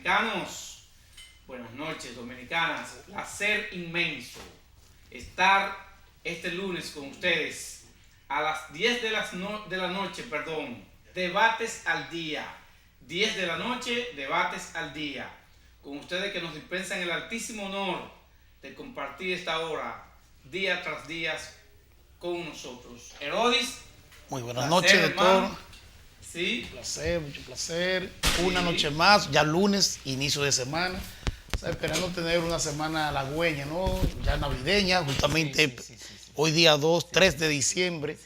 dominicanos, buenas noches, dominicanas. Placer inmenso estar este lunes con ustedes a las 10 de la noche, debates al día. 10 de la noche, debates al día. Con ustedes que nos dispensan el altísimo honor de compartir esta hora, día tras día, con nosotros. Herodis. Muy buenas noches, doctor. Sí. Mucho placer. Una noche más, ya lunes, inicio de semana. Esperando tener una semana halagüeña, ¿no? Ya navideña, justamente hoy día 3 de diciembre.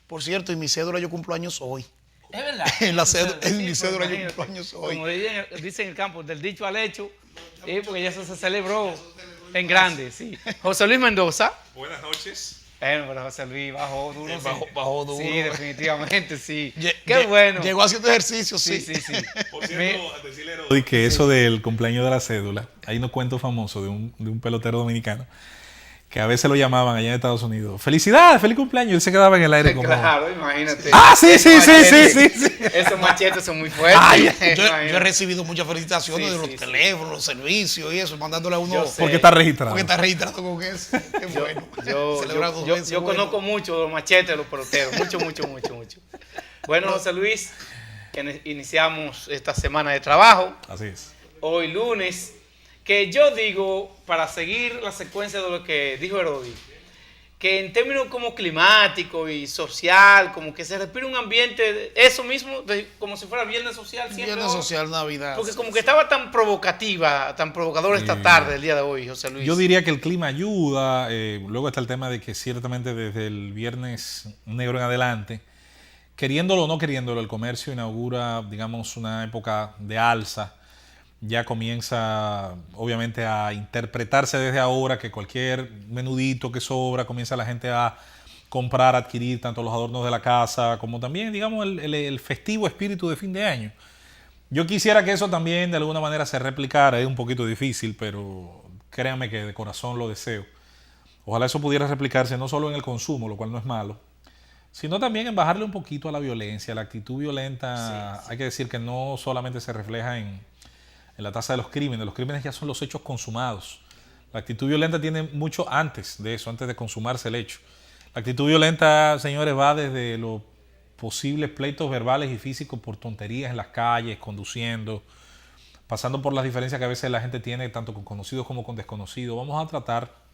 Por cierto, en mi cédula yo cumplo años hoy. Es verdad. En mi cédula yo cumplo años hoy. Como dicen en el campo, del dicho al hecho, porque ya eso se celebró en grande, sí. José Luis Mendoza. Buenas noches. Bueno, pero José Luis bajó duro. Bajó duro. Sí, definitivamente, sí. Qué bueno. Llegó haciendo ejercicio, sí. Por cierto, a decirle a Herodis que eso del cumpleaños de la cédula, hay unos cuentos famosos de un pelotero dominicano que a veces lo llamaban allá en Estados Unidos. ¡Felicidades! ¡Feliz cumpleaños! Y él se quedaba en el aire como... Claro, imagínate. ¡Ah, sí! Esos machetes son muy fuertes. Ay, yo he recibido muchas felicitaciones de los teléfonos, los servicios y eso, mandándole a uno... Porque está registrado. Porque está registrado con eso. Qué bueno. Yo conozco mucho los machetes de los peloteros. Mucho. Bueno, José Luis, que iniciamos esta semana de trabajo. Así es. Hoy lunes, que yo digo, para seguir la secuencia de lo que dijo Herodis, que en términos como climático y social, como que se respira un ambiente, eso mismo, como si fuera viernes social siempre. Viernes social, Navidad. Porque como que estaba tan provocativa, tan provocadora esta tarde, el día de hoy, José Luis. Yo diría que el clima ayuda. Luego está el tema de que ciertamente desde el viernes negro en adelante, queriéndolo o no queriéndolo, el comercio inaugura, digamos, una época de alza. Ya comienza, obviamente, a interpretarse desde ahora que cualquier menudito que sobra, comienza la gente a comprar, adquirir tanto los adornos de la casa, como también, digamos, el festivo espíritu de fin de año. Yo quisiera que eso también de alguna manera se replicara. Es un poquito difícil, pero créanme que de corazón lo deseo. Ojalá eso pudiera replicarse no solo en el consumo, lo cual no es malo, sino también en bajarle un poquito a la violencia. La actitud violenta, hay que decir que no solamente se refleja en la tasa de los crímenes ya son los hechos consumados. La actitud violenta tiene mucho antes de eso, antes de consumarse el hecho. La actitud violenta, señores, va desde los posibles pleitos verbales y físicos por tonterías en las calles, conduciendo, pasando por las diferencias que a veces la gente tiene, tanto con conocidos como con desconocidos. Vamos a tratar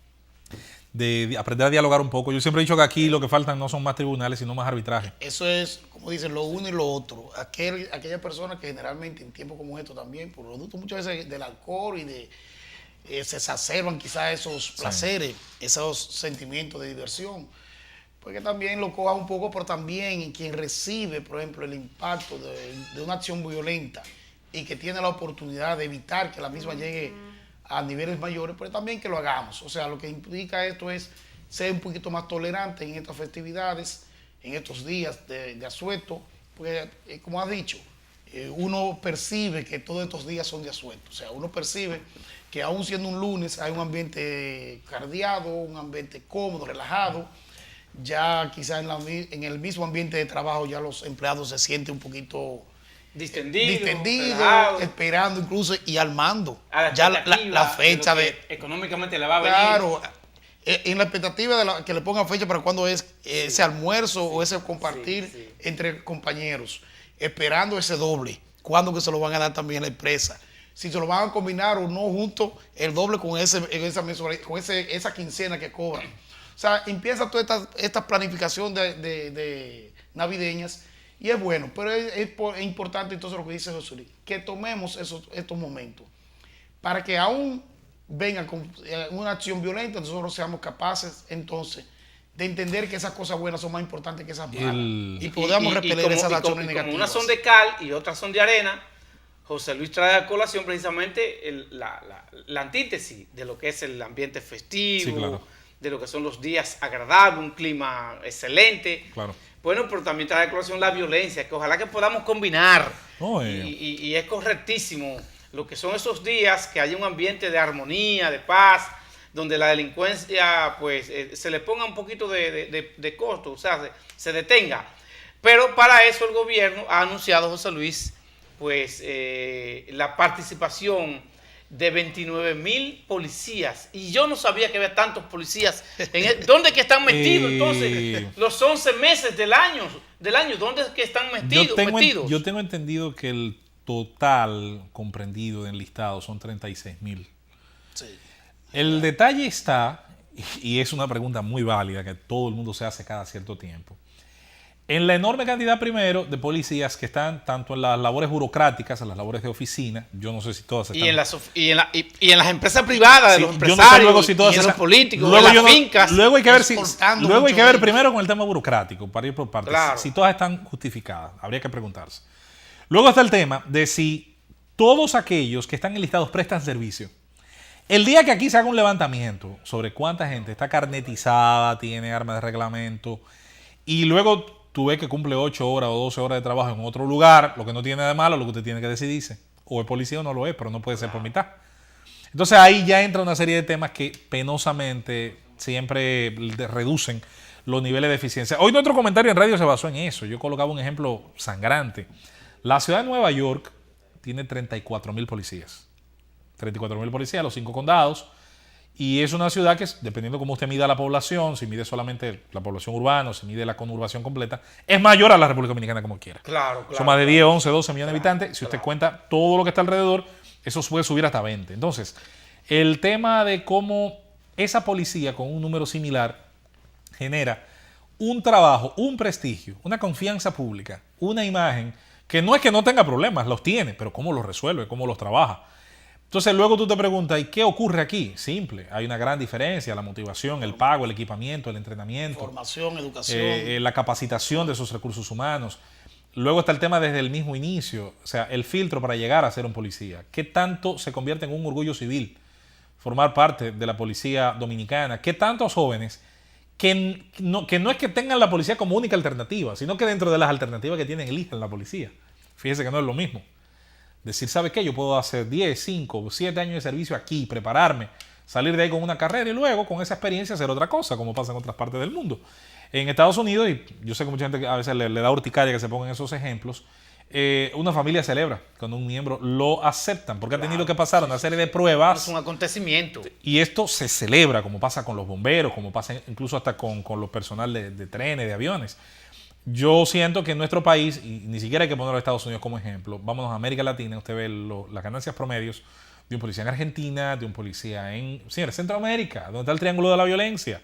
de aprender a dialogar un poco. Yo siempre he dicho que aquí lo que faltan no son más tribunales, sino más arbitraje. Eso es, como dicen, lo uno y lo otro. Aquella persona que generalmente en tiempos como estos también, por producto muchas veces del alcohol y se exacerban quizás esos placeres, esos sentimientos de diversión, porque también lo coja un poco, pero también en quien recibe, por ejemplo, el impacto de una acción violenta y que tiene la oportunidad de evitar que la misma llegue a niveles mayores, pero también que lo hagamos. O sea, lo que implica esto es ser un poquito más tolerante en estas festividades, en estos días de asueto, porque como has dicho, uno percibe que todos estos días son de asueto. O sea, uno percibe que aún siendo un lunes hay un ambiente cardeado, un ambiente cómodo, relajado. Ya quizás en el mismo ambiente de trabajo ya los empleados se sienten un poquito distendido, esperando incluso y armando ya la fecha de económicamente le va a venir. Claro, en la expectativa de que le pongan fecha para cuando es ese almuerzo o ese compartir entre compañeros, esperando ese doble, cuándo que se lo van a dar también a la empresa, si se lo van a combinar o no junto el doble con esa quincena que cobran. O sea, empieza toda esta planificación de navideñas. Y es bueno, pero es importante entonces lo que dice José Luis, que tomemos estos momentos para que aún venga con una acción violenta, nosotros seamos capaces entonces de entender que esas cosas buenas son más importantes que esas malas y podamos repeler esas acciones negativas. Como unas son de cal y otras son de arena, José Luis trae a colación precisamente la antítesis de lo que es el ambiente festivo, de lo que son los días agradables, un clima excelente. Claro. Bueno, pero también trae a colación la violencia, que ojalá que podamos combinar. Y es correctísimo lo que son esos días, que haya un ambiente de armonía, de paz, donde la delincuencia pues se le ponga un poquito de costo, o sea, se detenga. Pero para eso el gobierno ha anunciado, José Luis, pues la participación de 29,000 policías. Y yo no sabía que había tantos policías. ¿Dónde es que están metidos entonces? Los 11 meses del año, ¿dónde es que están metidos? Yo tengo entendido que el total comprendido en listado son 36,000. Sí. El detalle está, y es una pregunta muy válida que todo el mundo se hace cada cierto tiempo, en la enorme cantidad, primero, de policías que están tanto en las labores burocráticas, en las labores de oficina, yo no sé si todas están... Y en las empresas privadas, de los empresarios, yo no sé luego si todas y en los políticos, luego en las fincas. Luego hay que ver primero con el tema burocrático, para ir por partes. Claro. Si todas están justificadas, habría que preguntarse. Luego está el tema de si todos aquellos que están enlistados prestan servicio. El día que aquí se haga un levantamiento sobre cuánta gente está carnetizada, tiene armas de reglamento, y luego tú ves que cumple 8 horas o 12 horas de trabajo en otro lugar, lo que no tiene de malo, lo que usted tiene que decidirse. O es policía o no lo es, pero no puede ser por mitad. Entonces ahí ya entra una serie de temas que penosamente siempre reducen los niveles de eficiencia. Hoy nuestro comentario en radio se basó en eso. Yo colocaba un ejemplo sangrante. La ciudad de Nueva York tiene 34,000 policías. 34,000 policías, los 5 condados. Y es una ciudad que, dependiendo cómo usted mida la población, si mide solamente la población urbana o si mide la conurbación completa, es mayor a la República Dominicana como quiera. Claro. Son más de 10, 11, 12 millones de habitantes. Si usted cuenta todo lo que está alrededor, eso puede subir hasta 20. Entonces, el tema de cómo esa policía con un número similar genera un trabajo, un prestigio, una confianza pública, una imagen, que no es que no tenga problemas, los tiene, pero cómo los resuelve, cómo los trabaja. Entonces luego tú te preguntas, ¿y qué ocurre aquí? Simple, hay una gran diferencia, la motivación, el pago, el equipamiento, el entrenamiento. Formación, educación. La capacitación de esos recursos humanos. Luego está el tema desde el mismo inicio, o sea, el filtro para llegar a ser un policía. ¿Qué tanto se convierte en un orgullo civil formar parte de la policía dominicana? ¿Qué tantos jóvenes que no es que tengan la policía como única alternativa, sino que dentro de las alternativas que tienen eligen la policía? Fíjese que no es lo mismo. Decir, ¿sabe qué? Yo puedo hacer 10, 5, 7 años de servicio aquí, prepararme, salir de ahí con una carrera y luego con esa experiencia hacer otra cosa, como pasa en otras partes del mundo. En Estados Unidos, y yo sé que mucha gente a veces le da urticaria que se pongan esos ejemplos, una familia celebra cuando un miembro lo aceptan, porque ha tenido que pasar una serie de pruebas. Es un acontecimiento. Y esto se celebra, como pasa con los bomberos, como pasa incluso hasta con los personal de trenes, de aviones. Yo siento que en nuestro país, y ni siquiera hay que poner a Estados Unidos como ejemplo, vámonos a América Latina, usted ve las ganancias promedios de un policía en Argentina, de un policía en Centroamérica, donde está el triángulo de la violencia.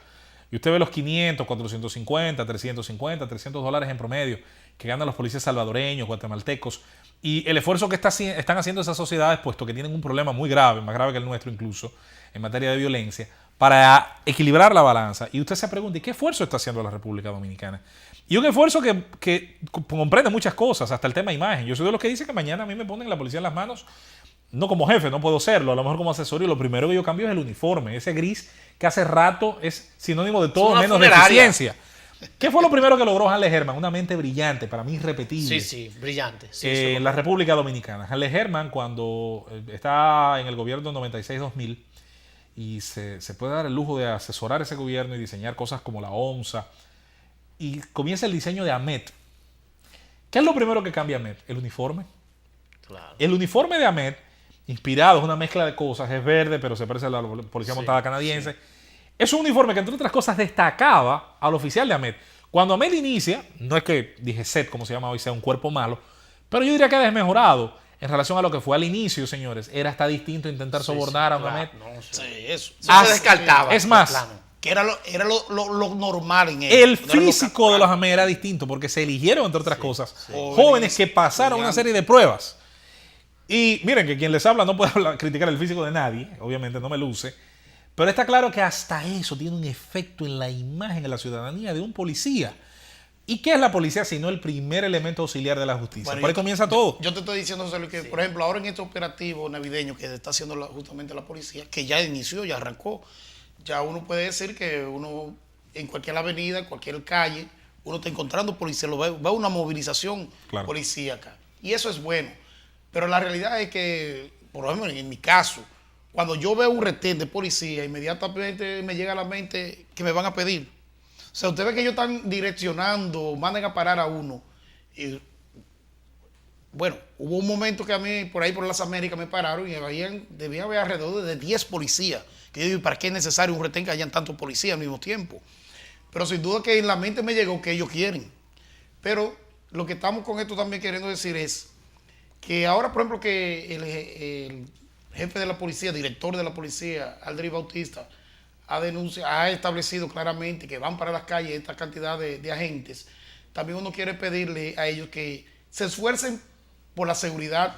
Y usted ve los 500, 450, 350, $300 en promedio que ganan los policías salvadoreños, guatemaltecos. Y el esfuerzo que están haciendo esas sociedades, puesto que tienen un problema muy grave, más grave que el nuestro incluso, en materia de violencia, para equilibrar la balanza. Y usted se pregunta, ¿y qué esfuerzo está haciendo la República Dominicana? Y un esfuerzo que comprende muchas cosas, hasta el tema imagen. Yo soy de los que dice que mañana a mí me ponen la policía en las manos, no como jefe, no puedo serlo, a lo mejor como asesor, y lo primero que yo cambio es el uniforme, ese gris que hace rato es sinónimo de todo menos de eficiencia. ¿Qué fue lo primero que logró Hanle Herman? Una mente brillante, para mí irrepetible. Sí, brillante. Sí, en la República Dominicana. Hanle Herman, cuando está en el gobierno 96-2000, y se puede dar el lujo de asesorar ese gobierno y diseñar cosas como la OMSA, y comienza el diseño de AMET. ¿Qué es lo primero que cambia AMET? El uniforme. Claro. El uniforme de AMET, inspirado, es una mezcla de cosas, es verde, pero se parece a la policía montada canadiense. Sí. Es un uniforme que, entre otras cosas, destacaba al oficial de AMET. Cuando AMET inicia, no es que dije SET, como se llama hoy, sea un cuerpo malo, pero yo diría que ha desmejorado en relación a lo que fue al inicio, señores. Era hasta distinto intentar sobornar a un AMET. Eso se descartaba. Es más, que era lo normal en él. El físico de los AMET era distinto porque se eligieron, entre otras cosas, jóvenes que pasaron una serie de pruebas. Y miren que quien les habla no puede criticar el físico de nadie, obviamente no me luce, pero está claro que hasta eso tiene un efecto en la imagen, en la ciudadanía de un policía. ¿Y qué es la policía sino el primer elemento auxiliar de la justicia? Bueno, por ahí comienza todo. Yo te estoy diciendo, José Luis, que por ejemplo ahora en este operativo navideño que está haciendo justamente la policía, que ya inició, ya arrancó, ya uno puede decir que uno en cualquier avenida, en cualquier calle, uno está encontrando policía, va una movilización policíaca. Y eso es bueno. Pero la realidad es que, por ejemplo, en mi caso, cuando yo veo un retén de policía, inmediatamente me llega a la mente que me van a pedir. O sea, ustedes ven que ellos están direccionando, mandan a parar a uno. Y Bueno, hubo un momento que a mí, por ahí por las Américas, me pararon y debía haber alrededor de 10 policías. Que yo digo, ¿para qué es necesario un retén que hayan tantos policías al mismo tiempo? Pero sin duda que en la mente me llegó que ellos quieren. Pero lo que estamos con esto también queriendo decir es que ahora, por ejemplo, que el jefe de la policía, director de la policía, Aldri Bautista, ha establecido claramente que van para las calles esta cantidad de agentes, también uno quiere pedirle a ellos que se esfuercen por la seguridad,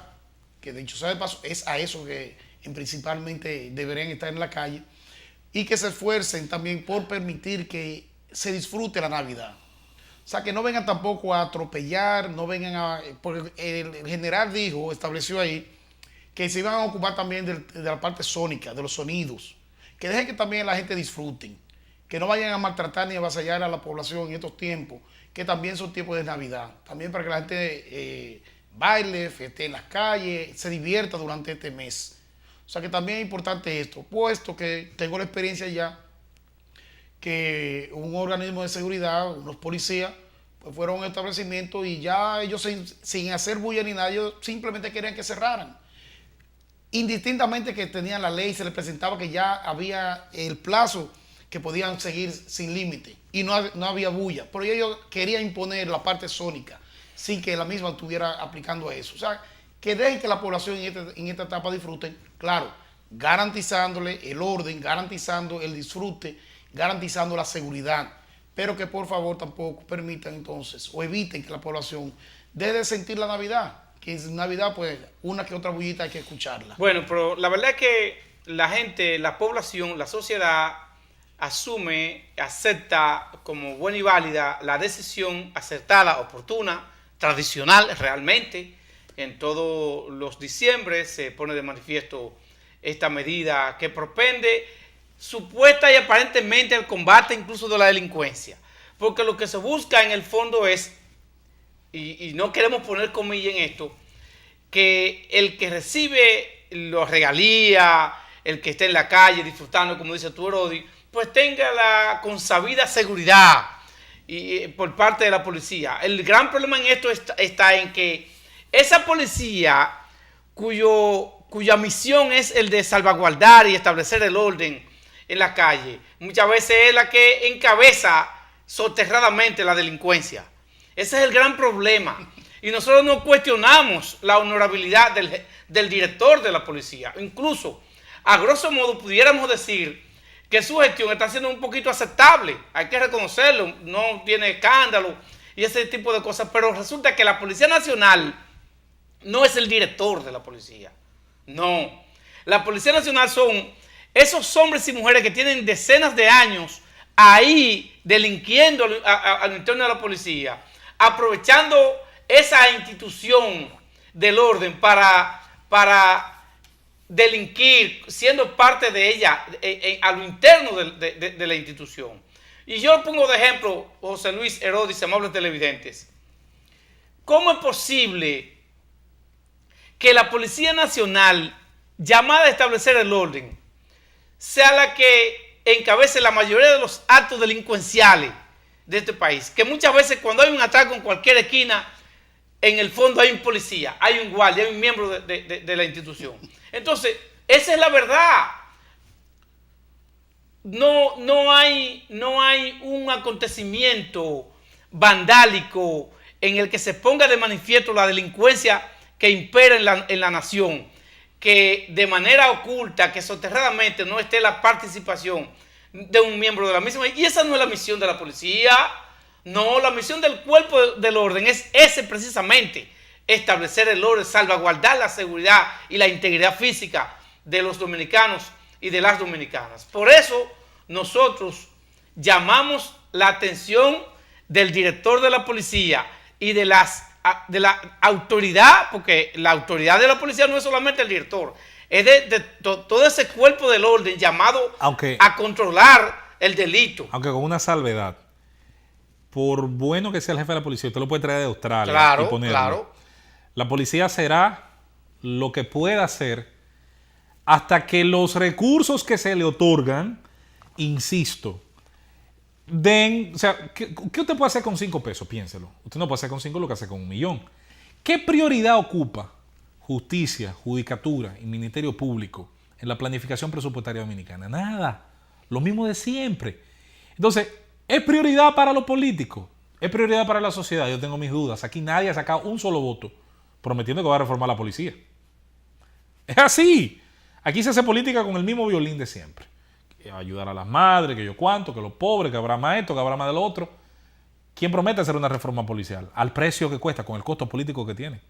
que dicho sea de paso, es a eso que principalmente deberían estar en la calle, y que se esfuercen también por permitir que se disfrute la Navidad. O sea, que no vengan tampoco a atropellar, no vengan a... Porque el general dijo, estableció ahí, que se iban a ocupar también de la parte sónica, de los sonidos. Que dejen que también la gente disfruten. Que no vayan a maltratar ni a avasallar a la población en estos tiempos, que también son tiempos de Navidad. También para que la gente baile, esté en las calles, se divierta durante este mes. O sea que también es importante esto, puesto que tengo la experiencia ya que un organismo de seguridad, unos policías, pues fueron a un establecimiento y ya ellos sin hacer bulla ni nada, ellos simplemente querían que cerraran. Indistintamente que tenían la ley, se les presentaba que ya había el plazo que podían seguir sin límite y no había bulla, pero ellos querían imponer la parte sónica sin que la misma estuviera aplicando a eso. O sea, que dejen que la población en esta etapa disfruten, claro, garantizándole el orden, garantizando el disfrute, garantizando la seguridad, pero que por favor tampoco permitan entonces o eviten que la población deje de sentir la Navidad, que en Navidad pues una que otra bullita hay que escucharla. Bueno, pero la verdad es que la gente, la población, la sociedad asume, acepta como buena y válida la decisión acertada, oportuna, tradicional realmente. En todos los diciembres se pone de manifiesto esta medida que propende supuesta y aparentemente el combate incluso de la delincuencia. Porque lo que se busca en el fondo es, y no queremos poner comillas en esto, que el que recibe los regalías, el que esté en la calle disfrutando, como dice tú, Herodi, pues tenga la consabida seguridad por parte de la policía. El gran problema en esto está en que esa policía cuya misión es el de salvaguardar y establecer el orden en la calle, muchas veces es la que encabeza soterradamente la delincuencia. Ese es el gran problema. Y nosotros no cuestionamos la honorabilidad del director de la policía. Incluso, a grosso modo, pudiéramos decir que su gestión está siendo un poquito aceptable. Hay que reconocerlo, no tiene escándalo y ese tipo de cosas. Pero resulta que la Policía Nacional no es el director de la policía. No. La Policía Nacional son esos hombres y mujeres que tienen decenas de años ahí delinquiendo al interno de la policía, aprovechando esa institución del orden para delinquir, siendo parte de ella a lo interno de la institución. Y yo pongo de ejemplo, José Luis Herodis, amables televidentes, ¿cómo es posible que la Policía Nacional, llamada a establecer el orden, sea la que encabece la mayoría de los actos delincuenciales de este país? Que muchas veces cuando hay un atraco en cualquier esquina, en el fondo hay un policía, hay un guardia, hay un miembro de la institución. Entonces, esa es la verdad. No hay un acontecimiento vandálico en el que se ponga de manifiesto la delincuencia que impera en la nación, que de manera oculta, que soterradamente no esté la participación de un miembro de la misma. Y esa no es la misión de la policía. No, la misión del cuerpo del orden es ese precisamente, establecer el orden, salvaguardar la seguridad y la integridad física de los dominicanos y de las dominicanas. Por eso nosotros llamamos la atención del director de la policía y de la autoridad, porque la autoridad de la policía no es solamente el director, es de todo ese cuerpo del orden llamado a controlar el delito. Aunque con una salvedad. Por bueno que sea el jefe de la policía, usted lo puede traer de Australia claro, y ponerlo. Claro. La policía será lo que pueda hacer hasta que los recursos que se le otorgan, insisto, den... O sea, ¿qué usted puede hacer con 5 pesos? Piénselo. Usted no puede hacer con 5 lo que hace con 1 millón. ¿Qué prioridad ocupa justicia, judicatura y ministerio público en la planificación presupuestaria dominicana? Nada. Lo mismo de siempre. Entonces, ¿es prioridad para los políticos? ¿Es prioridad para la sociedad? Yo tengo mis dudas. Aquí nadie ha sacado un solo voto prometiendo que va a reformar la policía. Es así. Aquí se hace política con el mismo violín de siempre. Que ayudar a las madres, que yo cuánto, que los pobres, que habrá más esto, que habrá más de lo otro. ¿Quién promete hacer una reforma policial? Al precio que cuesta, con el costo político que tiene,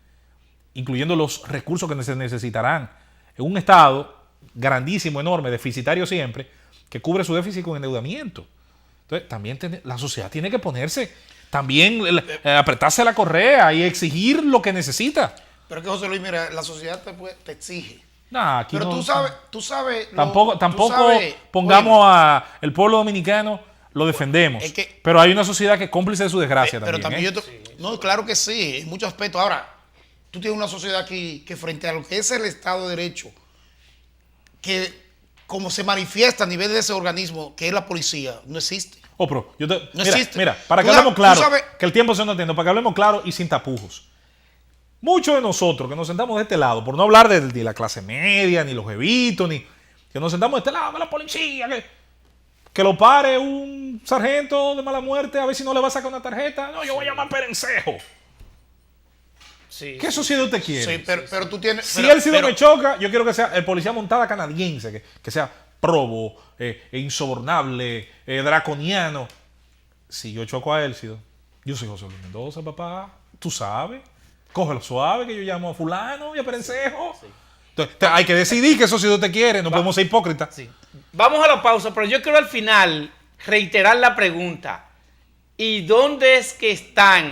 incluyendo los recursos que se necesitarán en un Estado grandísimo, enorme, deficitario siempre, que cubre su déficit con endeudamiento. Entonces, también la sociedad tiene que ponerse, también apretarse la correa y exigir lo que necesita. Pero que José Luis, mira, la sociedad te exige. Nah, aquí pero no, tú sabes. Tampoco pongamos a el pueblo dominicano, lo defendemos. Es que, pero hay una sociedad que es cómplice de su desgracia pero también. No, claro que sí, en muchos aspectos. Ahora, tú tienes una sociedad aquí que frente a lo que es el Estado de Derecho, que como se manifiesta a nivel de ese organismo, que es la policía, no existe. No existe. Mira, para que hablemos claro, que el tiempo se nos entiende, para que hablemos claro y sin tapujos. Muchos de nosotros que nos sentamos de este lado, por no hablar de la clase media, ni los jevitos, ni que nos sentamos de este lado de la policía, que lo pare un sargento de mala muerte a ver si no le va a sacar una tarjeta. No, yo voy a llamar Perencejo. Sí, ¿qué sociedad usted quiere? Sí, pero tú tienes... Si él me choca, yo quiero que sea el policía montada canadiense, que sea probo, insobornable, draconiano. Si yo choco a Elcido, yo soy José Luis Mendoza, papá, tú sabes. Cógelo suave, que yo llamo a fulano y a Perencejo. Sí. Entonces, hay que decidir qué sociedad usted quiere, no podemos ser hipócritas. Sí. Vamos a la pausa, pero yo quiero al final reiterar la pregunta. ¿Y dónde es que están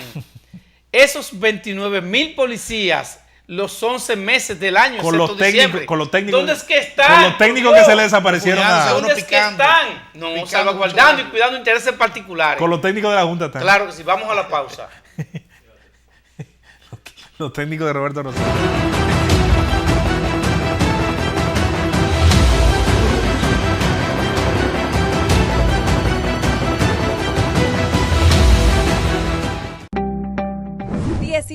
esos 29,000 policías los 11 meses del año? Con los técnicos. ¿Dónde es que están? Con los técnicos que se les desaparecieron. ¿Dónde es que están? No, salvaguardando y cuidando intereses particulares. Con los técnicos de la Junta están. Claro que sí, vamos a la pausa. Los técnicos de Roberto Rosario.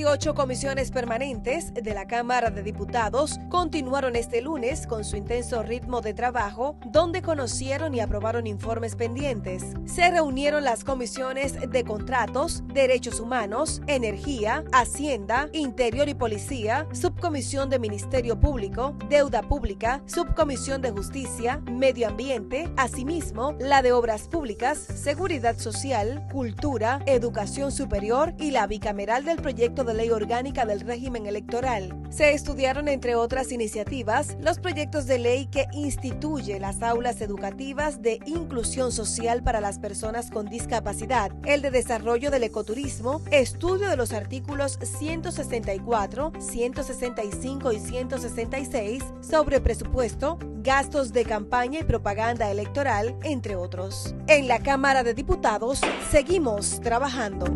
Ocho comisiones permanentes de la Cámara de Diputados continuaron este lunes con su intenso ritmo de trabajo, donde conocieron y aprobaron informes pendientes. Se reunieron las comisiones de Contratos, Derechos Humanos, Energía, Hacienda, Interior y Policía, Subcomisión de Ministerio Público, Deuda Pública, Subcomisión de Justicia, Medio Ambiente, asimismo la de Obras Públicas, Seguridad Social, Cultura, Educación Superior y la bicameral del proyecto de ley orgánica del régimen electoral. Se estudiaron, entre otras iniciativas, los proyectos de ley que instituye las aulas educativas de inclusión social para las personas con discapacidad, el de desarrollo del ecoturismo, estudio de los artículos 164, 165 y 166 sobre presupuesto, gastos de campaña y propaganda electoral, entre otros. En la Cámara de Diputados seguimos trabajando.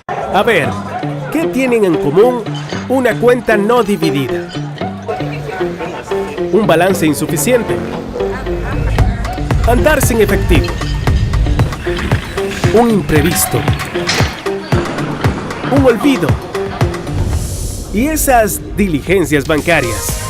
A ver, ¿qué tienen en común una cuenta no dividida? Un balance insuficiente. Andar sin efectivo. Un imprevisto. Un olvido. Y esas diligencias bancarias.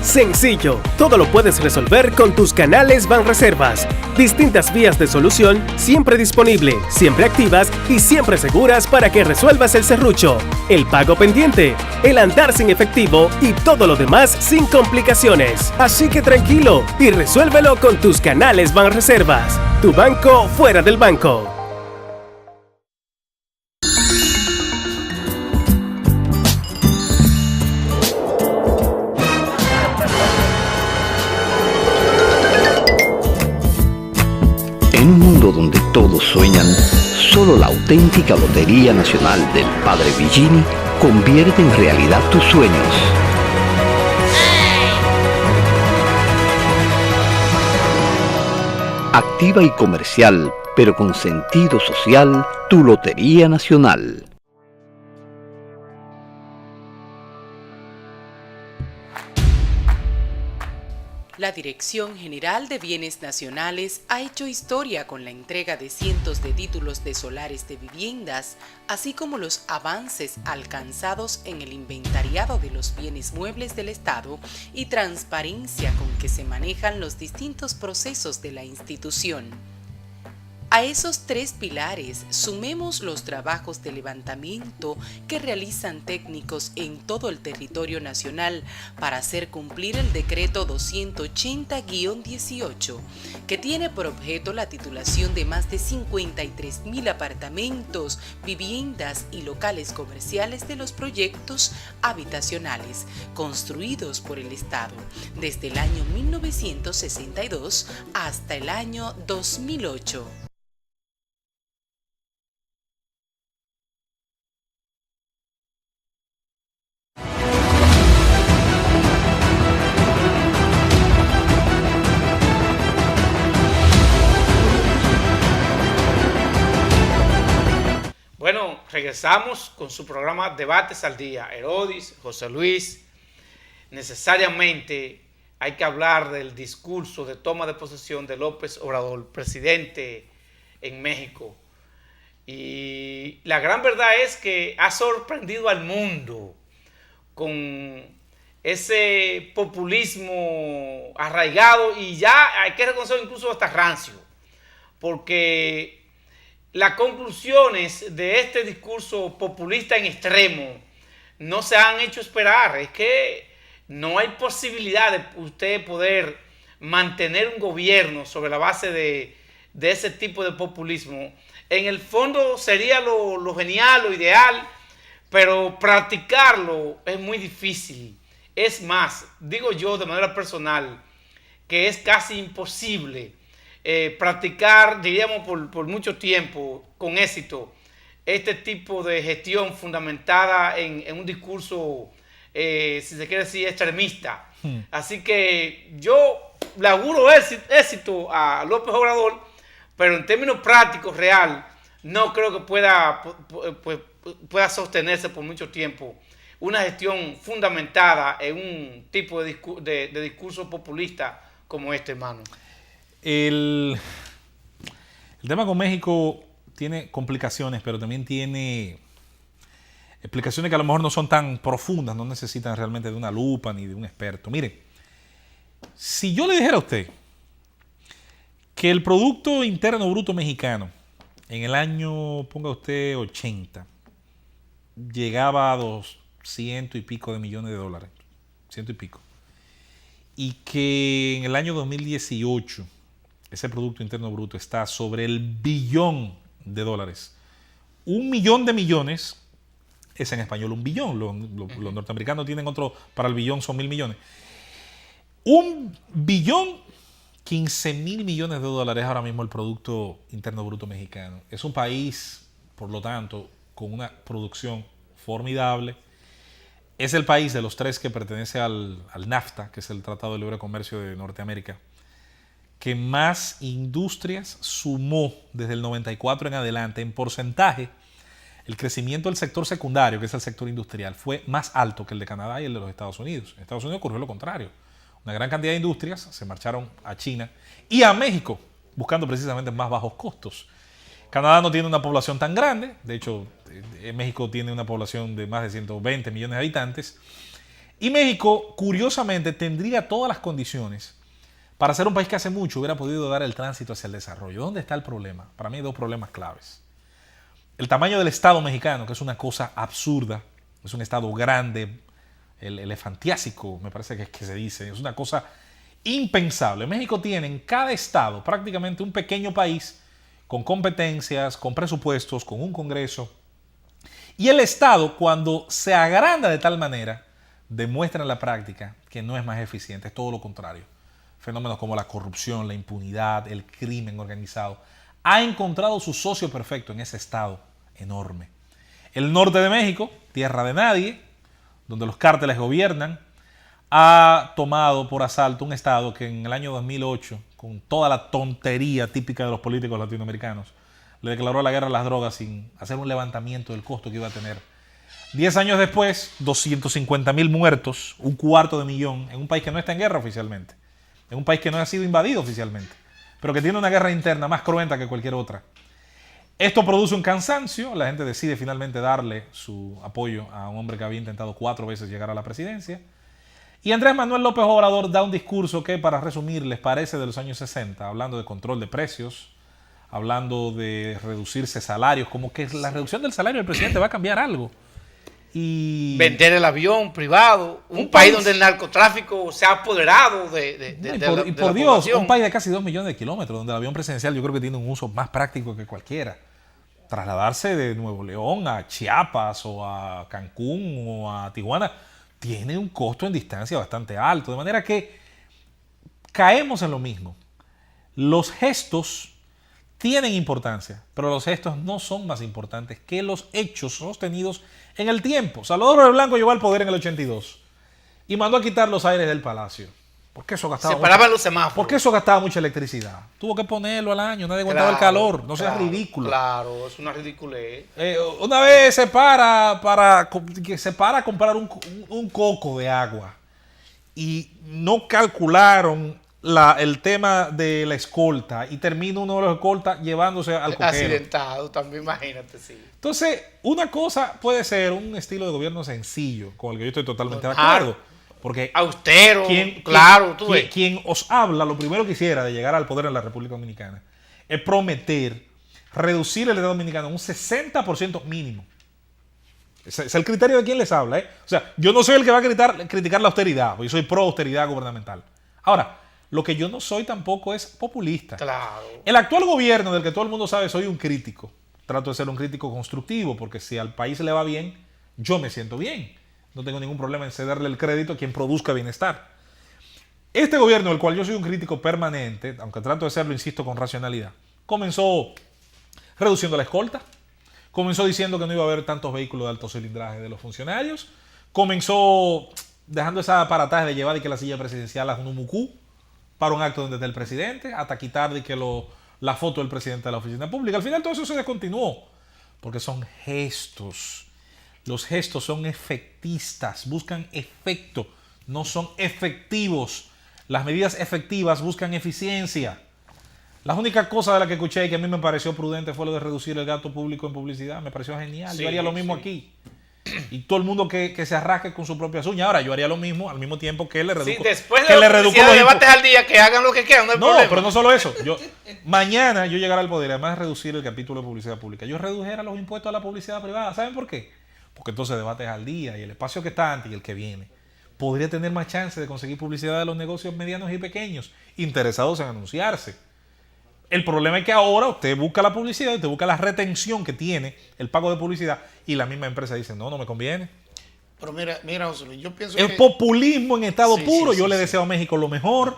Sencillo, todo lo puedes resolver con tus canales Banreservas. Distintas vías de solución, siempre disponible, siempre activas y siempre seguras para que resuelvas el serrucho, el pago pendiente, el andar sin efectivo y todo lo demás sin complicaciones. Así que tranquilo y resuélvelo con tus canales Banreservas. Tu banco fuera del banco. En un mundo donde todos sueñan, solo la auténtica Lotería Nacional del Padre Villini convierte en realidad tus sueños. Activa y comercial, pero con sentido social, tu Lotería Nacional. La Dirección General de Bienes Nacionales ha hecho historia con la entrega de cientos de títulos de solares de viviendas, así como los avances alcanzados en el inventariado de los bienes muebles del Estado y transparencia con que se manejan los distintos procesos de la institución. A esos tres pilares sumemos los trabajos de levantamiento que realizan técnicos en todo el territorio nacional para hacer cumplir el decreto 280-18, que tiene por objeto la titulación de más de 53.000 apartamentos, viviendas y locales comerciales de los proyectos habitacionales construidos por el Estado desde el año 1962 hasta el año 2008. Bueno, regresamos con su programa Debates al Día. Herodis, José Luis, necesariamente hay que hablar del discurso de toma de posesión de López Obrador, presidente en México. Y la gran verdad es que ha sorprendido al mundo con ese populismo arraigado y ya hay que reconocerlo incluso hasta rancio, porque las conclusiones de este discurso populista en extremo no se han hecho esperar. Es que no hay posibilidad de usted poder mantener un gobierno sobre la base de ese tipo de populismo. En el fondo sería lo genial, lo ideal, pero practicarlo es muy difícil. Es más, digo yo de manera personal, que es casi imposible practicar, diríamos, por mucho tiempo, con éxito, este tipo de gestión fundamentada en un discurso, si se quiere decir, extremista. Así que yo le auguro éxito a López Obrador, pero en términos prácticos, real, no creo que pueda sostenerse por mucho tiempo una gestión fundamentada en un tipo de discurso populista como este, hermano. El tema con México tiene complicaciones, pero también tiene explicaciones que a lo mejor no son tan profundas, no necesitan realmente de una lupa ni de un experto. Mire, si yo le dijera a usted que el Producto Interno Bruto mexicano en el año, ponga usted 80, llegaba a 200 y pico de millones de dólares, ciento y pico, y que en el año 2018 ese Producto Interno Bruto está sobre el billón de dólares. 1 millón de millones es en español un billón. Los norteamericanos tienen otro, para el billón son 1.000 millones. 1 billón 15.000 millones de dólares ahora mismo el Producto Interno Bruto mexicano. Es un país, por lo tanto, con una producción formidable. Es el país de los tres que pertenece al NAFTA, que es el Tratado de Libre Comercio de Norteamérica, que más industrias sumó desde el 94 en adelante. En porcentaje, el crecimiento del sector secundario, que es el sector industrial, fue más alto que el de Canadá y el de los Estados Unidos. En Estados Unidos ocurrió lo contrario. Una gran cantidad de industrias se marcharon a China y a México, buscando precisamente más bajos costos. Canadá no tiene una población tan grande. De hecho, México tiene una población de más de 120 millones de habitantes. Y México, curiosamente, tendría todas las condiciones para ser un país que hace mucho hubiera podido dar el tránsito hacia el desarrollo. ¿Dónde está el problema? Para mí hay dos problemas claves. El tamaño del Estado mexicano, que es una cosa absurda. Es un Estado grande, el elefantiásico, me parece que es que se dice. Es una cosa impensable. México tiene en cada estado prácticamente un pequeño país con competencias, con presupuestos, con un Congreso. Y el Estado, cuando se agranda de tal manera, demuestra en la práctica que no es más eficiente, es todo lo contrario. Fenómenos como la corrupción, la impunidad, el crimen organizado, ha encontrado su socio perfecto en ese Estado enorme. El norte de México, tierra de nadie, donde los cárteles gobiernan, ha tomado por asalto un Estado que en el año 2008, con toda la tontería típica de los políticos latinoamericanos, le declaró la guerra a las drogas sin hacer un levantamiento del costo que iba a tener. 10 años después, 250.000 muertos, 250.000 en un país que no está en guerra oficialmente. en un país que no ha sido invadido oficialmente, pero que tiene una guerra interna más cruenta que cualquier otra. Esto produce un cansancio, la gente decide finalmente darle su apoyo a un hombre que había intentado 4 veces llegar a la presidencia. Y Andrés Manuel López Obrador da un discurso que, para resumir, les parece de los años 60, hablando de control de precios, hablando de reducirse salarios, como que la reducción del salario del presidente va a cambiar algo. Y vender el avión privado, un país donde el narcotráfico se ha apoderado y por Dios, un país de casi 2 millones de kilómetros, donde el avión presidencial yo creo que tiene un uso más práctico que cualquiera. Trasladarse de Nuevo León a Chiapas o a Cancún o a Tijuana tiene un costo en distancia bastante alto, de manera que caemos en lo mismo. Los gestos tienen importancia, pero los gestos no son más importantes que los hechos sostenidos en el tiempo. Salvador de Blanco llegó al poder en el 82 y mandó a quitar los aires del palacio. Porque eso gastaba los semáforos. Porque eso gastaba mucha electricidad. Tuvo que ponerlo al año, nadie aguantaba el calor. No sea ridículo. Claro, es una ridiculez. Una vez se para a comprar un coco de agua y no calcularon el tema de la escolta y termina uno de los escoltas llevándose al coquero. Accidentado también, imagínate, sí. Entonces, una cosa puede ser un estilo de gobierno sencillo, con el que yo estoy totalmente de acuerdo. Porque austero, quien os habla, lo primero que hiciera de llegar al poder en la República Dominicana es prometer reducir el Estado dominicano un 60% mínimo. Ese es el criterio de quien les habla. O sea, yo no soy el que va a criticar la austeridad, porque yo soy pro austeridad gubernamental. Ahora, lo que yo no soy tampoco es populista. Claro. El actual gobierno, del que todo el mundo sabe, soy un crítico. Trato de ser un crítico constructivo, porque si al país le va bien, yo me siento bien. No tengo ningún problema en cederle el crédito a quien produzca bienestar. Este gobierno, del cual yo soy un crítico permanente, aunque trato de serlo, insisto, con racionalidad, comenzó reduciendo la escolta, comenzó diciendo que no iba a haber tantos vehículos de alto cilindraje de los funcionarios, comenzó dejando esa aparataje de llevar y que la silla presidencial a un mucú para un acto donde está el presidente, hasta quitar de que la foto del presidente de la oficina pública. Al final todo eso se descontinuó, porque son gestos. Los gestos son efectistas, buscan efecto, no son efectivos. Las medidas efectivas buscan eficiencia. La única cosa de la que escuché y que a mí me pareció prudente fue lo de reducir el gasto público en publicidad. Me pareció genial. Sí, yo haría lo mismo aquí. Y todo el mundo que se arrasque con su propia uña. Ahora, yo haría lo mismo al mismo tiempo que le reduzco. Sí, después de los debates al día, que hagan lo que quieran, no hay problema. Pero no solo eso. Mañana yo llegaré al poder, además de reducir el capítulo de publicidad pública, yo redujera los impuestos a la publicidad privada. ¿Saben por qué? Porque entonces debates al día y el espacio que está antes y el que viene podría tener más chance de conseguir publicidad de los negocios medianos y pequeños interesados en anunciarse. El problema es que ahora usted busca la publicidad, usted busca la retención que tiene el pago de publicidad y la misma empresa dice, no me conviene. Pero mira, José Luis, yo pienso el populismo en estado puro. Yo le deseo a México lo mejor.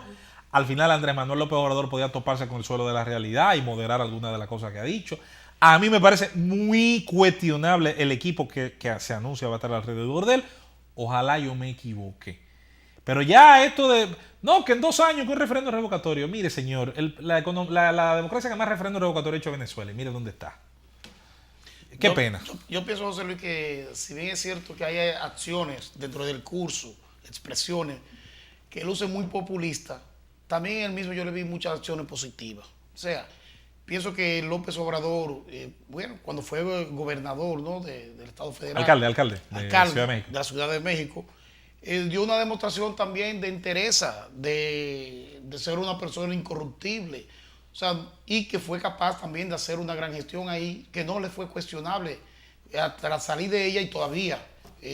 Al final Andrés Manuel López Obrador podía toparse con el suelo de la realidad y moderar algunas de las cosas que ha dicho. A mí me parece muy cuestionable el equipo que se anuncia va a estar alrededor de él. Ojalá yo me equivoque. Pero ya esto de... No, que en 2 años que un referendo revocatorio. Mire, señor, la democracia que más referendo revocatorio ha hecho Venezuela. Y mire dónde está. Qué pena. Yo pienso, José Luis, que si bien es cierto que hay acciones dentro del curso, expresiones, que luce muy populista, también en el mismo yo le vi muchas acciones positivas. O sea, pienso que López Obrador, cuando fue gobernador, ¿no?, del Estado Federal. Alcalde de Ciudad de México. De la Ciudad de México. Dio una demostración también de entereza, de ser una persona incorruptible. O sea, y que fue capaz también de hacer una gran gestión ahí, que no le fue cuestionable hasta salir de ella y todavía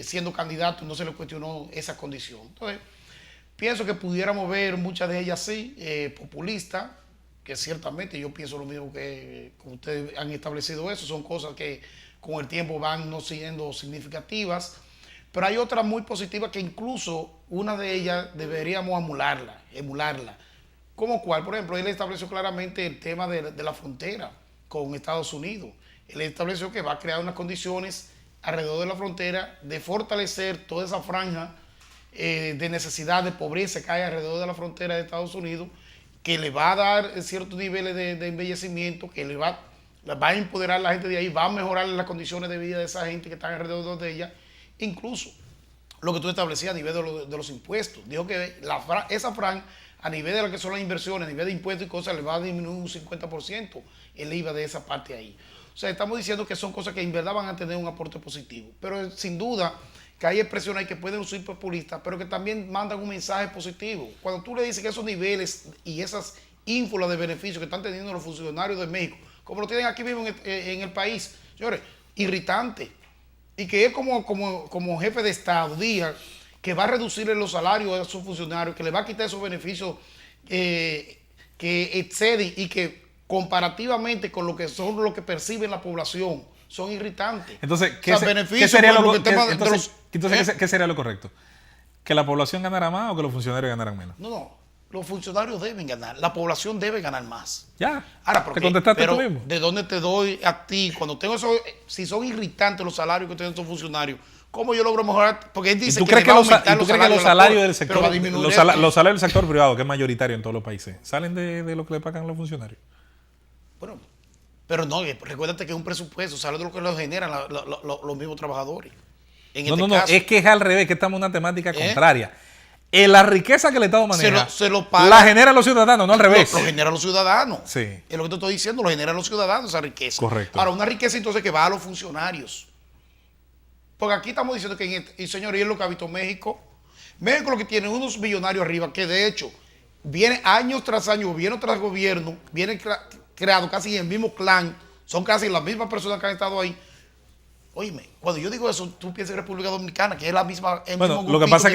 siendo candidato no se le cuestionó esa condición. Entonces, pienso que pudiéramos ver muchas de ellas sí, populistas, que ciertamente yo pienso lo mismo que ustedes han establecido eso, son cosas que con el tiempo van no siendo significativas, pero hay otras muy positivas que incluso una de ellas deberíamos emularla. ¿Cómo cuál? Por ejemplo, él estableció claramente el tema de la frontera con Estados Unidos. Él estableció que va a crear unas condiciones alrededor de la frontera de fortalecer toda esa franja de necesidad, de pobreza que hay alrededor de la frontera de Estados Unidos, que le va a dar ciertos niveles de embellecimiento, que va a empoderar a la gente de ahí, va a mejorar las condiciones de vida de esa gente que está alrededor de ella. Incluso lo que tú establecías a nivel de los impuestos. Dijo que esa franja a nivel de lo que son las inversiones, a nivel de impuestos y cosas, le va a disminuir un 50% el IVA de esa parte ahí. O sea, estamos diciendo que son cosas que en verdad van a tener un aporte positivo. Pero sin duda que hay expresiones que pueden ser populistas, pero que también mandan un mensaje positivo. Cuando tú le dices que esos niveles y esas ínfulas de beneficios que están teniendo los funcionarios de México, como lo tienen aquí mismo en el país, señores, irritante. Y que él como jefe de Estado diga que va a reducirle los salarios a sus funcionarios, que le va a quitar esos beneficios que exceden y que comparativamente con lo que son lo que percibe la población, son irritantes. Entonces, ¿qué sería lo correcto? ¿Que la población ganara más o que los funcionarios ganaran menos? No, los funcionarios deben ganar, la población debe ganar más. Ya, ahora, te contestaste tú mismo. ¿De dónde te doy a ti? Cuando tengo eso, si son irritantes los salarios que tienen estos funcionarios, ¿cómo yo logro mejorar? Porque él dice ¿Tú crees que los salarios del sector, los salarios del sector privado, que es mayoritario en todos los países, salen de lo que le pagan los funcionarios? Bueno, pero no, recuérdate que es un presupuesto, sale de lo que lo generan los mismos trabajadores. No, es que es al revés, que estamos en una temática contraria. La riqueza que el Estado maneja la generan los ciudadanos, no al revés. Lo generan los ciudadanos. Sí. Es lo que te estoy diciendo, lo generan los ciudadanos esa riqueza. Correcto. Ahora, una riqueza entonces que va a los funcionarios. Porque aquí estamos diciendo que, y señor, y es lo que ha visto México. México lo que tiene unos millonarios arriba, que de hecho viene año tras año, gobierno tras gobierno, viene creado casi en el mismo clan, son casi las mismas personas que han estado ahí. Óyeme, cuando yo digo eso, tú piensas en República Dominicana, que es la misma. Bueno, lo que pasa es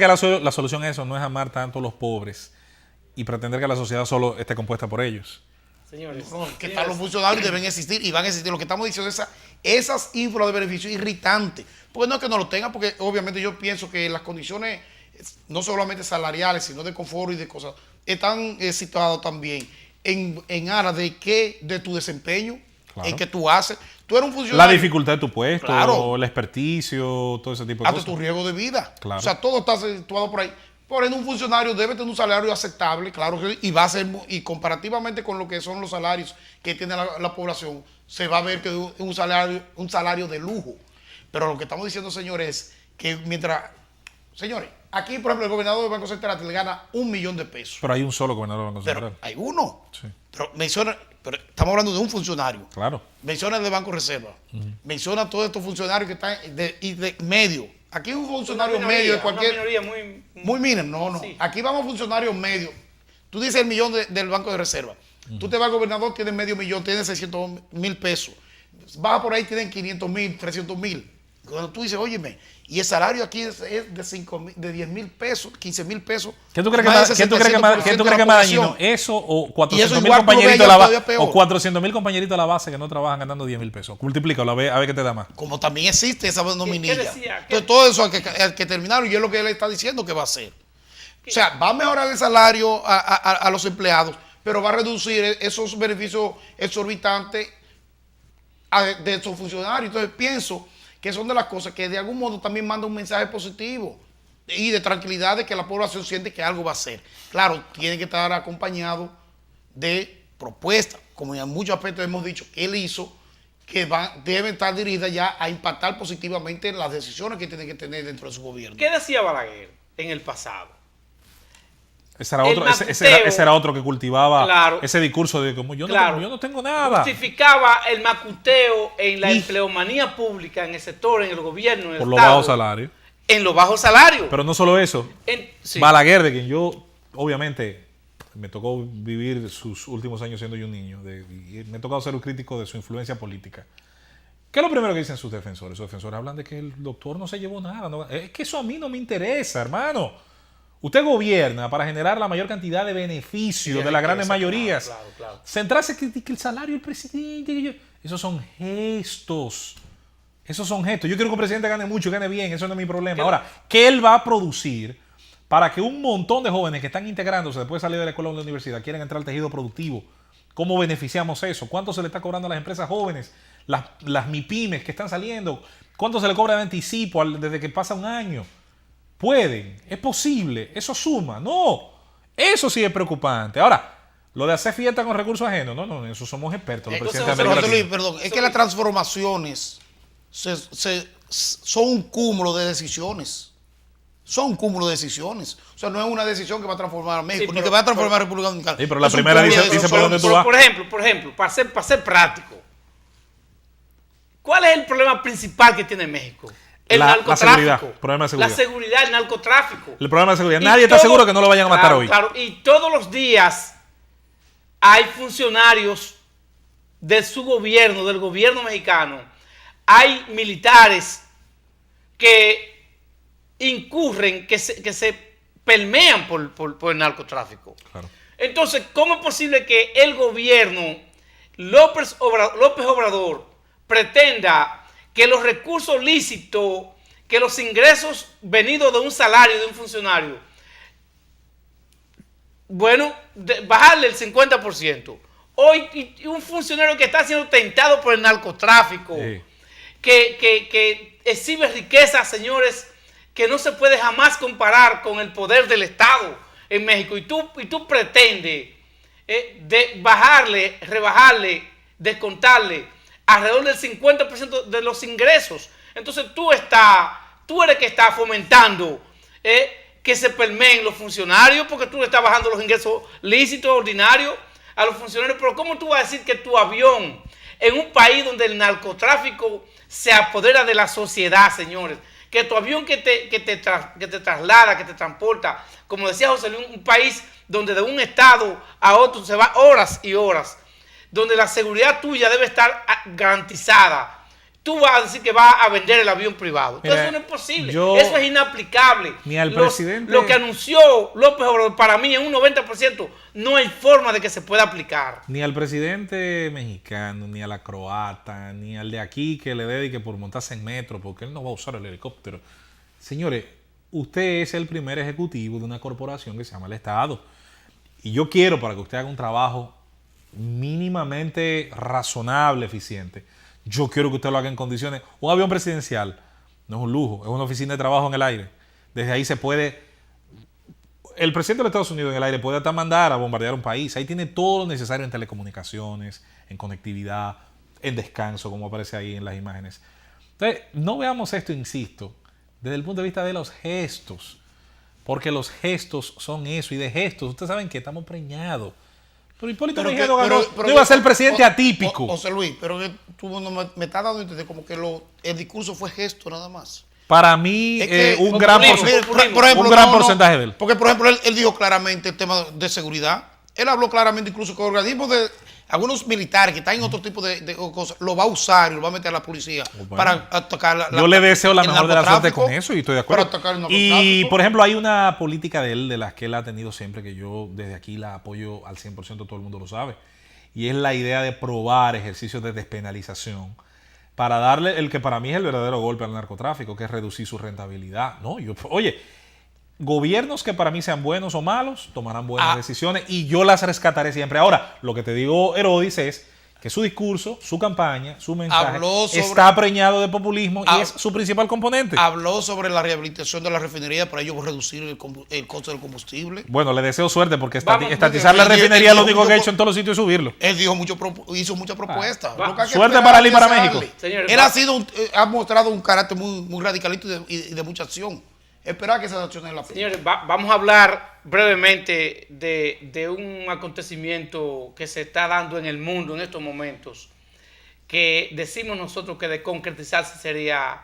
que la solución a eso no es amar tanto a los pobres y pretender que la sociedad solo esté compuesta por ellos. Señores, que los funcionarios deben existir y van a existir. Lo que estamos diciendo es esas ínfulas de beneficios irritantes. Porque no es que no lo tengan, porque obviamente yo pienso que las condiciones, no solamente salariales, sino de confort y de cosas, están situadas también en aras de tu desempeño, claro, en que tú haces. Tú eres un funcionario. La dificultad de tu puesto, claro, el experticio, todo ese tipo de hasta cosas. tu riesgo de vida. Claro. O sea, todo está situado por ahí. Por ende, un funcionario debe tener un salario aceptable, claro, y va a ser, y comparativamente con lo que son los salarios que tiene la población, se va a ver que es un salario de lujo. Pero lo que estamos diciendo, señores, es que señores, aquí, por ejemplo, el gobernador del Banco Central le gana $1 millón. Pero hay un solo gobernador del Banco Central. Pero hay uno. Sí. Pero estamos hablando de un funcionario. Claro. Menciona el de Banco Reserva. Menciona a todos estos funcionarios que están de medio. Aquí un funcionario medio de cualquier. Una minoría muy mínima. No. Sí. Aquí vamos a funcionarios medios. Tú dices el millón del Banco de Reserva. Tú te vas al gobernador, tienes $500,000, tienes $600,000. Vas por ahí, tienen $500,000, $300,000. Cuando tú dices, óyeme, y el salario aquí es de $10,000, $15,000. ¿Qué tú crees que más dañino? ¿Eso o 400,000 compañeritos de la base? O 400,000 compañeritos de la base que no trabajan ganando $10,000. Multiplícalo, a ver qué te da más. Como también existe esa nominilla. Entonces, todo eso al que terminaron, y es lo que él está diciendo que va a hacer. O sea, va a mejorar el salario a los empleados, pero va a reducir esos beneficios exorbitantes de esos funcionarios. Entonces pienso que son de las cosas que de algún modo también manda un mensaje positivo y de tranquilidad, de que la población siente que algo va a ser. Claro, tiene que estar acompañado de propuestas, como en muchos aspectos hemos dicho que él hizo, que deben estar dirigidas ya a impactar positivamente las decisiones que tiene que tener dentro de su gobierno. ¿Qué decía Balaguer en el pasado? Ese era otro que cultivaba ese discurso de como yo no tengo nada. Justificaba el macuteo en la empleomanía pública, en el sector, en el gobierno, en el por Estado. Los bajos salarios. En los bajos salarios. Pero no solo eso. Sí. Balaguer, de quien yo, obviamente, me tocó vivir sus últimos años siendo yo un niño. Y me ha tocado ser un crítico de su influencia política. ¿Qué es lo primero que dicen sus defensores? Sus defensores hablan de que el doctor no se llevó nada. Es que eso a mí no me interesa, hermano. Usted gobierna para generar la mayor cantidad de beneficios de las grandes mayorías. Claro. Centrarse que el salario del presidente. Esos son gestos. Yo quiero que un presidente gane mucho, gane bien. Eso no es mi problema. Ahora, ¿qué él va a producir para que un montón de jóvenes que están integrándose después de salir de la escuela o de la universidad quieran entrar al tejido productivo? ¿Cómo beneficiamos eso? ¿Cuánto se le está cobrando a las empresas jóvenes? Las MIPYMES que están saliendo. ¿Cuánto se le cobra de anticipo desde que pasa un año? Pueden, es posible, eso suma. No, eso sí es preocupante. Ahora, lo de hacer fiesta con recursos ajenos, no, en eso somos expertos. Los presidentes de América Latina. Perdón, es que las transformaciones son un cúmulo de decisiones. son un cúmulo de decisiones. O sea, no es una decisión que va a transformar a México, Sí, ni que va a transformar a República Dominicana. Sí, pero la Es un primera cúmulo dice de por dónde tú vas. Por ejemplo, para ser práctico, ¿cuál es el problema principal que tiene México? El narcotráfico. La seguridad, problema de seguridad. La seguridad, el narcotráfico. El problema de seguridad. Nadie está seguro que no lo vayan a matar hoy. Claro, y todos los días hay funcionarios de su gobierno, del gobierno mexicano, hay militares que incurren, que se permean por el narcotráfico. Claro. Entonces, ¿cómo es posible que el gobierno López Obrador pretenda que los recursos lícitos, que los ingresos venidos de un salario de un funcionario, bueno, bajarle el 50%? Hoy y un funcionario que está siendo tentado por el narcotráfico, Sí. que exhibe riqueza, señores, que no se puede jamás comparar con el poder del Estado en México. Y tú pretendes rebajarle, descontarle alrededor del 50% de los ingresos. Entonces tú eres que está fomentando que se permeen los funcionarios, porque tú le estás bajando los ingresos lícitos, ordinarios a los funcionarios. Pero ¿cómo tú vas a decir que tu avión, en un país donde el narcotráfico se apodera de la sociedad, señores, que tu avión que te traslada, que te transporta, como decía José Luis, un país donde de un estado a otro se va horas y horas, donde la seguridad tuya debe estar garantizada, tú vas a decir que vas a vender el avión privado? Entonces, eso no es posible, eso es inaplicable. Ni al presidente. Lo que anunció López Obrador, para mí, en un 90%, no hay forma de que se pueda aplicar. Ni al presidente mexicano, ni a la croata, ni al de aquí que le dedique por montarse en metro, porque él no va a usar el helicóptero. Señores, usted es el primer ejecutivo de una corporación que se llama el Estado. Y yo quiero, para que usted haga un trabajo mínimamente razonable, eficiente, yo quiero que usted lo haga en condiciones. Un avión presidencial no es un lujo, es una oficina de trabajo en el aire. Desde ahí se puede... El presidente de los Estados Unidos en el aire puede hasta mandar a bombardear un país. Ahí tiene todo lo necesario en telecomunicaciones, en conectividad, en descanso, como aparece ahí en las imágenes. Entonces, no veamos esto, insisto, desde el punto de vista de los gestos. Porque los gestos son eso. Y de gestos, ustedes saben que estamos preñados. Pero Hipólito Mejía no ganó. No iba a ser presidente atípico. José Luis, pero que tú no me estás dando a entender como que el discurso fue gesto nada más. Para mí, Es que, un gran porcentaje de él. Porque, por ejemplo, él dijo claramente el tema de seguridad. Él habló claramente incluso que organismos de algunos militares que están en otro tipo de cosas, lo va a usar y lo va a meter a la policía para atacar Yo le deseo la mejor de la suerte con eso y estoy de acuerdo. Para atacar el Y, narcotráfico. por ejemplo, hay una política de él, de las que él ha tenido siempre, que yo desde aquí la apoyo al 100%, todo el mundo lo sabe. Y es la idea de probar ejercicios de despenalización para darle el que para mí es el verdadero golpe al narcotráfico, que es reducir su rentabilidad. No, oye, gobiernos que para mí sean buenos o malos tomarán buenas decisiones y yo las rescataré siempre. Ahora, lo que te digo, Herodis, es que su discurso, su campaña, su mensaje está preñado de populismo y es su principal componente. Habló sobre la rehabilitación de la refinería para ello reducir el costo del combustible. Bueno, le deseo suerte porque estatizar la refinería lo único que ha hecho en todos los sitios es subirlo. Él dijo hizo muchas propuestas. Suerte para él y para México. Señores, Él ha mostrado un carácter muy radicalito y de mucha acción. Esperar que esas acciones la apliquen. Señores, vamos a hablar brevemente de un acontecimiento que se está dando en el mundo en estos momentos, que decimos nosotros que de concretizarse sería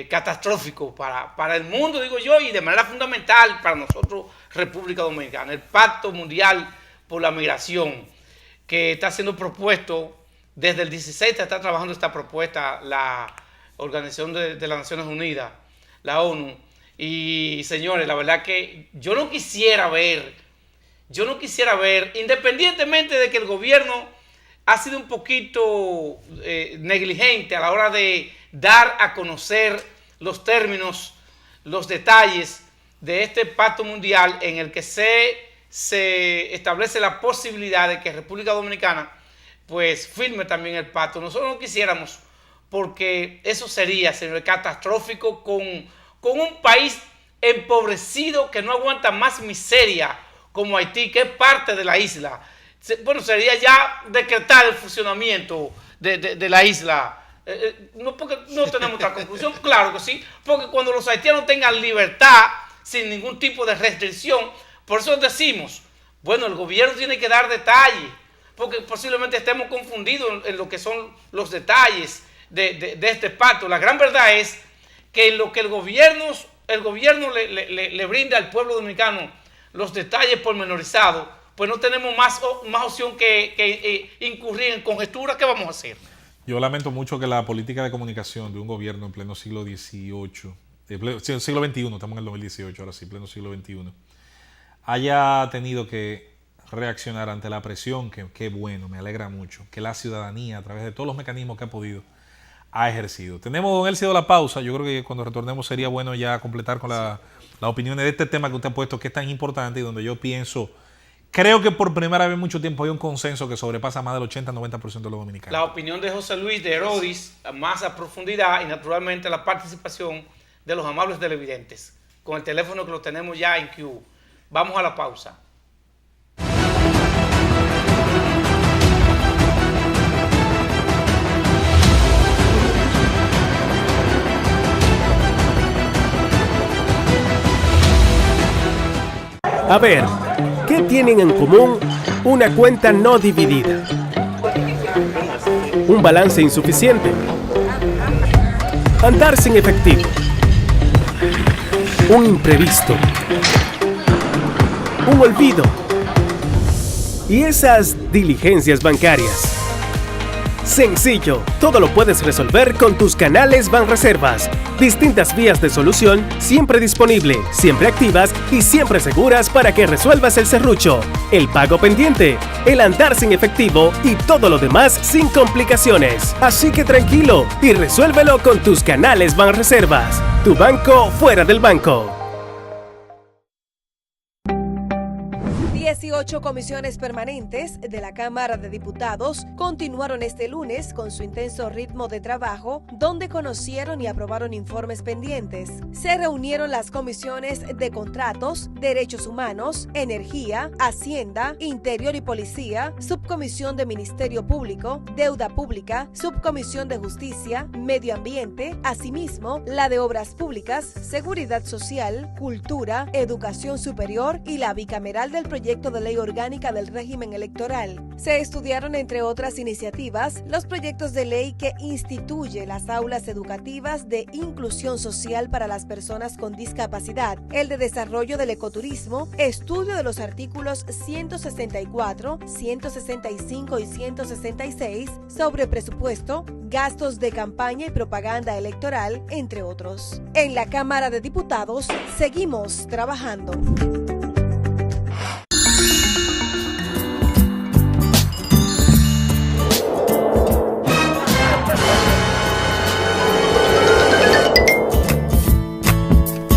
catastrófico para el mundo, digo yo, y de manera fundamental para nosotros, República Dominicana. El Pacto Mundial por la Migración, que está siendo propuesto desde el 16, está trabajando esta propuesta la Organización de las Naciones Unidas, la ONU. Y señores, la verdad que yo no quisiera ver, independientemente de que el gobierno ha sido un poquito negligente a la hora de dar a conocer los términos, los detalles de este pacto mundial en el que se establece la posibilidad de que República Dominicana pues firme también el pacto. Nosotros no quisiéramos, porque eso sería, señor, catastrófico con un país empobrecido que no aguanta más miseria como Haití, que es parte de la isla. Bueno, sería ya decretar el funcionamiento de la isla. No, porque no tenemos otra conclusión, claro que sí, porque cuando los haitianos tengan libertad sin ningún tipo de restricción. Por eso decimos, bueno, el gobierno tiene que dar detalles, porque posiblemente estemos confundidos en lo que son los detalles de este pacto. La gran verdad es que en lo que el gobierno le brinda al pueblo dominicano los detalles pormenorizados, pues no tenemos más opción que incurrir en conjeturas. ¿Qué vamos a hacer? Yo lamento mucho que la política de comunicación de un gobierno en pleno siglo XVIII, siglo XXI, estamos en el 2018, ahora sí, pleno siglo XXI, haya tenido que reaccionar ante la presión, que bueno, me alegra mucho, que la ciudadanía, a través de todos los mecanismos que ha podido, ha ejercido. Tenemos, don Elcio, la pausa. Yo creo que cuando retornemos sería bueno ya completar con las opiniones de este tema que usted ha puesto, que es tan importante y donde yo pienso, creo que por primera vez en mucho tiempo hay un consenso que sobrepasa más del 80-90% de los dominicanos. La opinión de José Luis, de Herodis, más a profundidad, y naturalmente la participación de los amables televidentes, con el teléfono que lo tenemos ya en Q. Vamos a la pausa. A ver, ¿qué tienen en común una cuenta no dividida? Un balance insuficiente. Andar sin efectivo. Un imprevisto. Un olvido. Y esas diligencias bancarias. Sencillo, todo lo puedes resolver con tus canales Banreservas. Distintas vías de solución, siempre disponible, siempre activas y siempre seguras para que resuelvas el serrucho, el pago pendiente, el andar sin efectivo y todo lo demás sin complicaciones. Así que tranquilo y resuélvelo con tus canales Banreservas. Tu banco fuera del banco. 18 comisiones permanentes de la Cámara de Diputados continuaron este lunes con su intenso ritmo de trabajo, donde conocieron y aprobaron informes pendientes. Se reunieron las comisiones de Contratos, Derechos Humanos, Energía, Hacienda, Interior y Policía, Subcomisión de Ministerio Público, Deuda Pública, Subcomisión de Justicia, Medio Ambiente, asimismo la de Obras Públicas, Seguridad Social, Cultura, Educación Superior y la bicameral del proyecto de ley orgánica del régimen electoral. Se estudiaron, entre otras iniciativas, los proyectos de ley que instituye las aulas educativas de inclusión social para las personas con discapacidad, el de desarrollo del ecoturismo, estudio de los artículos 164, 165 y 166 sobre presupuesto, gastos de campaña y propaganda electoral, entre otros. En la Cámara de Diputados seguimos trabajando.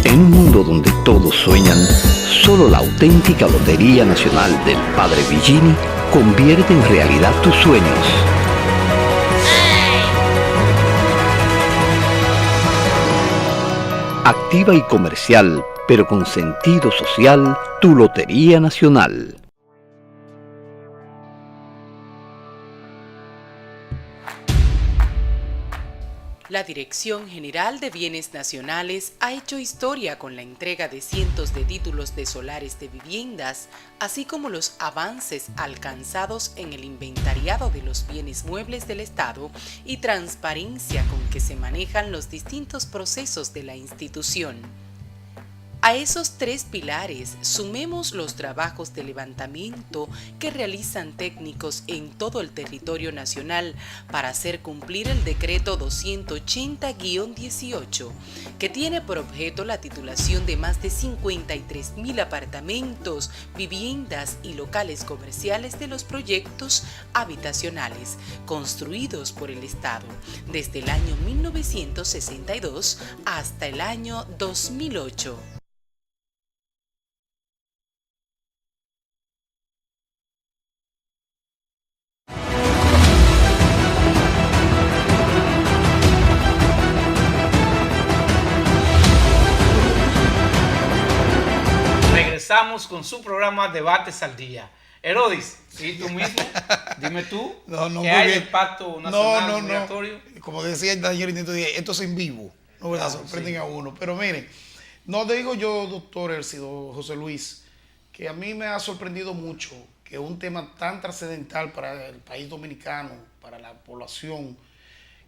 En un mundo donde todos sueñan, solo la auténtica Lotería Nacional del Padre Villini convierte en realidad tus sueños. Activa y comercial, pero con sentido social, tu Lotería Nacional. La Dirección General de Bienes Nacionales ha hecho historia con la entrega de cientos de títulos de solares de viviendas, así como los avances alcanzados en el inventariado de los bienes muebles del Estado y transparencia con que se manejan los distintos procesos de la institución. A esos tres pilares sumemos los trabajos de levantamiento que realizan técnicos en todo el territorio nacional para hacer cumplir el decreto 280-18, que tiene por objeto la titulación de más de 53.000 apartamentos, viviendas y locales comerciales de los proyectos habitacionales construidos por el Estado desde el año 1962 hasta el año 2008. Regresamos con su programa Debates al Día. Herodis, ¿sí, tú mismo? Dime tú, ¿qué hay del Pacto Nacional Migratorio? Como decía el señor Intento, esto es en vivo, no, ¿verdad? Sorprenden a uno. Pero miren, No digo yo, doctor Ercido, José Luis, que a mí me ha sorprendido mucho que un tema tan trascendental para el país dominicano, para la población,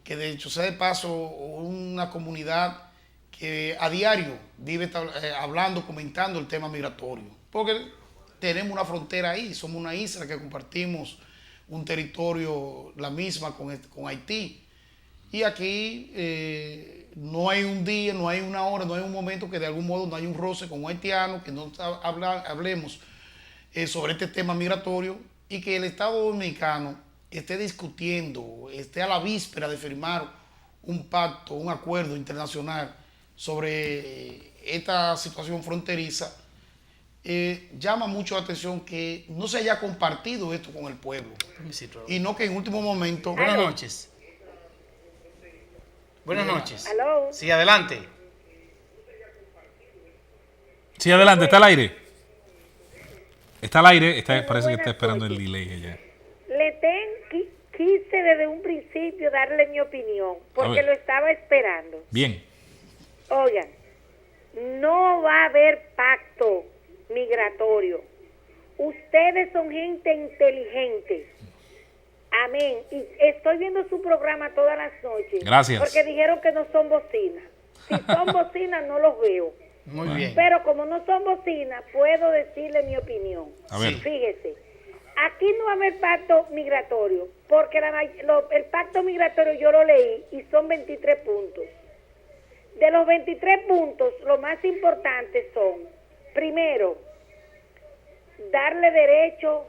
que de hecho sea de paso una comunidad que a diario vive hablando, comentando el tema migratorio. Porque tenemos una frontera ahí, somos una isla que compartimos un territorio, la misma con Haití. Y aquí no hay un día, no hay una hora, no hay un momento que de algún modo no hay un roce con un haitiano, que no hablemos sobre este tema migratorio y que el Estado Dominicano esté discutiendo, esté a la víspera de firmar un pacto, un acuerdo internacional sobre esta situación fronteriza, llama mucho la atención que no se haya compartido esto con el pueblo y no que en último momento... Buenas noches. Buenas noches. ¿Aló? Sí, adelante. Sí, adelante, está al aire. Está al aire, parece que está esperando el delay ella. Quise desde un principio darle mi opinión, porque lo estaba esperando. Bien. Oigan, no va a haber pacto migratorio. Ustedes son gente inteligente. Amén. Y estoy viendo su programa todas las noches. Gracias. Porque dijeron que no son bocinas. Si son bocinas, no los veo. Muy bien. Pero como no son bocinas, puedo decirle mi opinión. A ver. Fíjese, aquí no va a haber pacto migratorio, porque el pacto migratorio yo lo leí y son 23 puntos. De los 23 puntos, lo más importante son, primero, darle derecho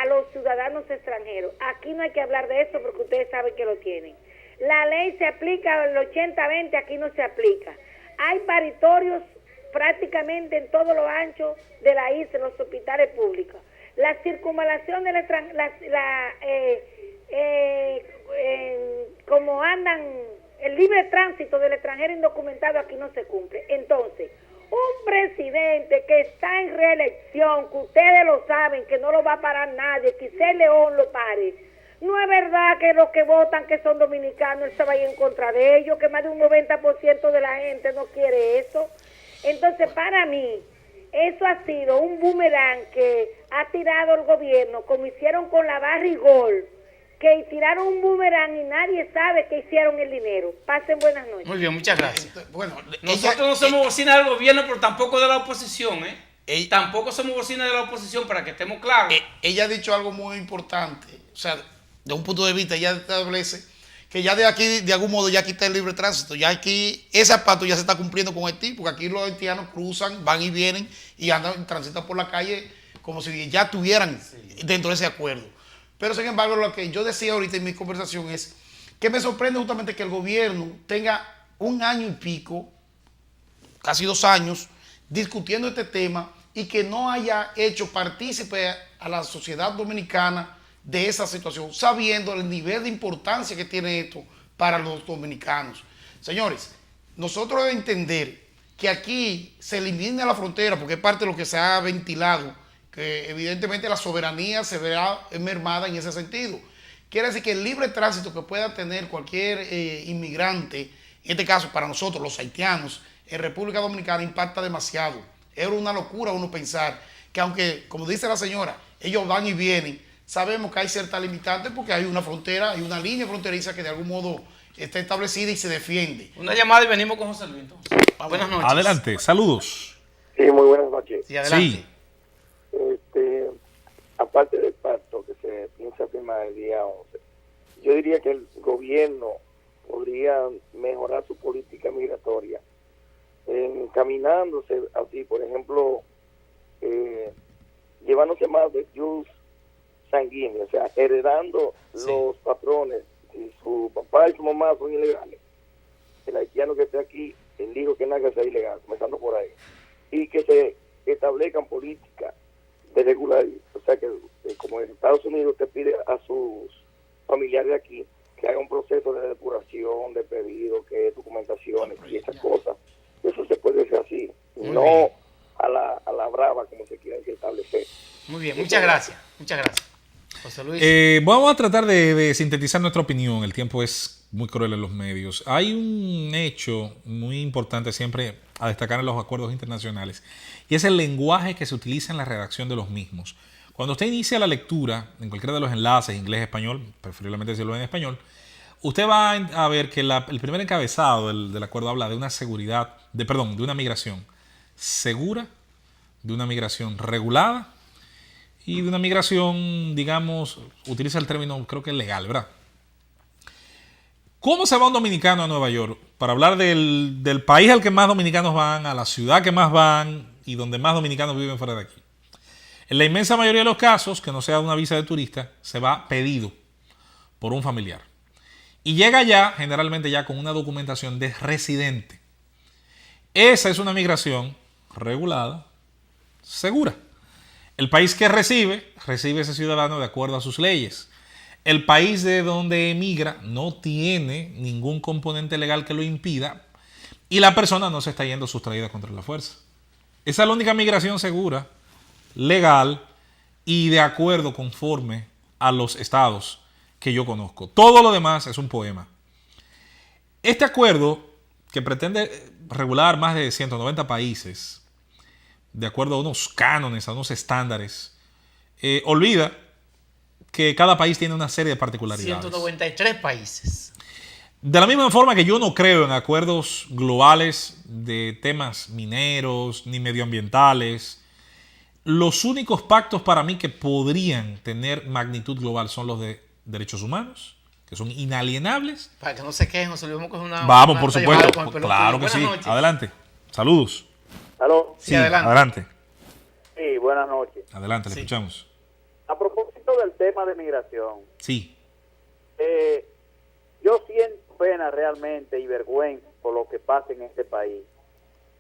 a los ciudadanos extranjeros. Aquí no hay que hablar de eso porque ustedes saben que lo tienen. La ley se aplica el 80-20, aquí no se aplica. Hay paritorios prácticamente en todo lo ancho de la isla, en los hospitales públicos. La circunvalación del como andan, el libre tránsito del extranjero indocumentado aquí no se cumple. Entonces, un presidente que está en reelección, que ustedes lo saben, que no lo va a parar nadie, que ese León lo pare. No es verdad que los que votan que son dominicanos, él se vaya en contra de ellos, que más de un 90% de la gente no quiere eso. Entonces, para mí, eso ha sido un boomerang que ha tirado el gobierno, como hicieron con la Barrigol, que tiraron un boomerang y nadie sabe qué hicieron el dinero. Pasen buenas noches. Muy bien, muchas gracias. Bueno, Nosotros no somos bocina del gobierno, pero tampoco de la oposición, tampoco somos bocina de la oposición, para que estemos claros. Ella ha dicho algo muy importante. O sea, de un punto de vista, ella establece que ya de aquí, de algún modo, ya aquí está el libre tránsito. Ya aquí, ese pacto ya se está cumpliendo con Haití, porque aquí los haitianos cruzan, van y vienen y andan, transitan por la calle como si ya estuvieran dentro de ese acuerdo. Pero, sin embargo, lo que yo decía ahorita en mi conversación es que me sorprende justamente que el gobierno tenga un año y pico, casi 2 años, discutiendo este tema y que no haya hecho partícipe a la sociedad dominicana de esa situación, sabiendo el nivel de importancia que tiene esto para los dominicanos. Señores, nosotros debemos entender que aquí se elimina la frontera, porque es parte de lo que se ha ventilado, que evidentemente la soberanía se verá mermada en ese sentido. Quiere decir que el libre tránsito que pueda tener cualquier inmigrante, en este caso para nosotros los haitianos, en República Dominicana impacta demasiado. Era una locura uno pensar que aunque, como dice la señora, ellos van y vienen, sabemos que hay ciertas limitantes porque hay una frontera, hay una línea fronteriza que de algún modo está establecida y se defiende. Una llamada y venimos con José Luis entonces. Buenas noches. Adelante, saludos. Sí, muy buenas noches. Sí, adelante. Sí. Aparte del pacto que se piensa firmar el día 11, yo diría que el gobierno podría mejorar su política migratoria, encaminándose así, por ejemplo, llevándose más de jus sanguíneo, o sea, heredando los patrones. Si su papá y su mamá son ilegales, el haitiano que esté aquí, el hijo que nazca sea ilegal, comenzando por ahí, y que se establezcan políticas de regularidad, o sea que como en Estados Unidos te pide a sus familiares aquí que haga un proceso de depuración, de pedido, que documentaciones y esas cosas. Eso se puede hacer así, no a la brava como se quiera establecer. Muy bien, muchas gracias. Muchas gracias. José Luis. Vamos a tratar de sintetizar nuestra opinión. El tiempo es muy cruel en los medios. Hay un hecho muy importante siempre a destacar en los acuerdos internacionales, y es el lenguaje que se utiliza en la redacción de los mismos. Cuando usted inicia la lectura en cualquiera de los enlaces, inglés, español, preferiblemente decirlo en español, usted va a ver que el primer encabezado del acuerdo habla de una de una migración segura, de una migración regulada y de una migración, digamos, utiliza el término, creo que legal, ¿verdad? ¿Cómo se va un dominicano a Nueva York? Para hablar del país al que más dominicanos van, a la ciudad que más van y donde más dominicanos viven fuera de aquí. En la inmensa mayoría de los casos, que no sea una visa de turista, se va pedido por un familiar. Y llega ya, generalmente ya con una documentación de residente. Esa es una migración regulada, segura. El país que recibe ese ciudadano de acuerdo a sus leyes. El país de donde emigra no tiene ningún componente legal que lo impida y la persona no se está yendo sustraída contra la fuerza. Esa es la única migración segura, legal y de acuerdo conforme a los estados que yo conozco. Todo lo demás es un poema. Este acuerdo, que pretende regular más de 190 países, de acuerdo a unos cánones, a unos estándares, olvida que cada país tiene una serie de particularidades. 193 países. De la misma forma que yo no creo en acuerdos globales de temas mineros ni medioambientales, los únicos pactos para mí que podrían tener magnitud global son los de derechos humanos, que son inalienables. Para que no se quejen, nos olvidemos que es una... Vamos, por supuesto. Claro que buenas sí. Noches. Adelante. Saludos. ¿Aló? Sí, adelante. Sí, buenas noches. Adelante, le escuchamos. A propósito del tema de migración, Sí. yo siento pena realmente y vergüenza por lo que pasa en este país.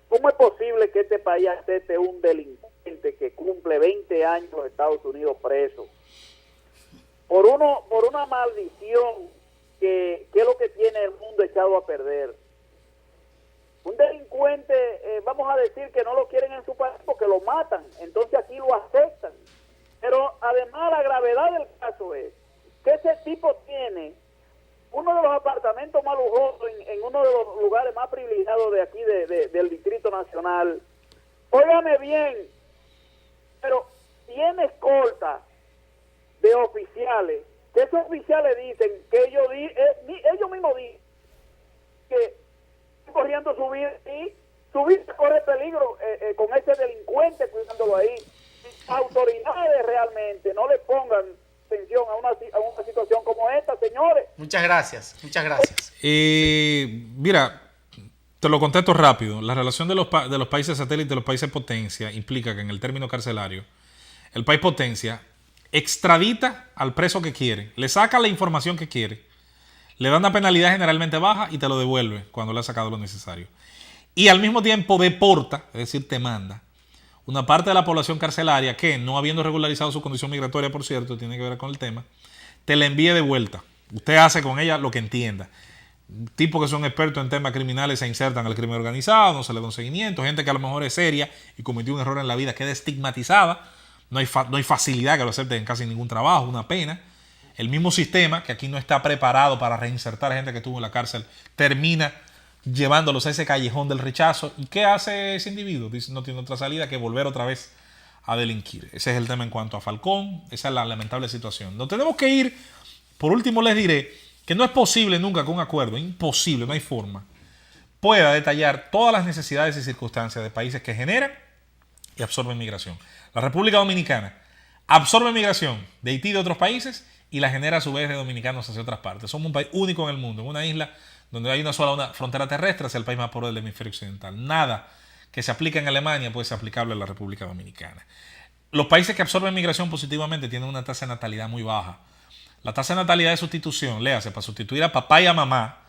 ¿Cómo es posible que este país acepte un delincuente que cumple 20 años en Estados Unidos preso por una maldición que es lo que tiene el mundo echado a perder? Un delincuente, vamos a decir que no lo quieren en su país porque lo matan, entonces aquí lo aceptan. Pero además la gravedad del caso es que ese tipo tiene uno de los apartamentos más lujosos en uno de los lugares más privilegiados de aquí del Distrito Nacional. Óigame bien, pero tiene escolta de oficiales, que esos oficiales dicen que ellos mismos dicen que están corriendo su vida y su vida corre peligro con ese delincuente cuidándolo ahí. Las autoridades realmente no le pongan atención a una situación como esta, señores. Muchas gracias, muchas gracias. Mira, te lo contesto rápido. La relación de los países satélites y de los países potencia implica que en el término carcelario, el país potencia extradita al preso que quiere, le saca la información que quiere, le da una penalidad generalmente baja y te lo devuelve cuando le ha sacado lo necesario. Y al mismo tiempo deporta, es decir, te manda una parte de la población carcelaria que, no habiendo regularizado su condición migratoria, por cierto, tiene que ver con el tema, te la envíe de vuelta. Usted hace con ella lo que entienda. Tipos que son expertos en temas criminales se insertan al crimen organizado, no se le da un seguimiento. Gente que a lo mejor es seria y cometió un error en la vida, queda estigmatizada. No hay facilidad que lo acepten en casi ningún trabajo, una pena. El mismo sistema, que aquí no está preparado para reinsertar a gente que estuvo en la cárcel, termina llevándolos a ese callejón del rechazo. ¿Y qué hace ese individuo? Dice, no tiene otra salida que volver otra vez a delinquir. Ese es el tema en cuanto a Falcón. Esa es la lamentable situación. Nos tenemos que ir. Por último, les diré que no es posible nunca que un acuerdo, imposible, no hay forma, pueda detallar todas las necesidades y circunstancias de países que generan y absorben migración. La República Dominicana absorbe migración de Haití y de otros países y la genera a su vez de dominicanos hacia otras partes. Somos un país único en el mundo, en una isla donde hay una frontera terrestre, hacia el país más pobre del hemisferio occidental. Nada que se aplique en Alemania puede ser aplicable en la República Dominicana. Los países que absorben migración positivamente tienen una tasa de natalidad muy baja. La tasa de natalidad de sustitución, léase, para sustituir a papá y a mamá,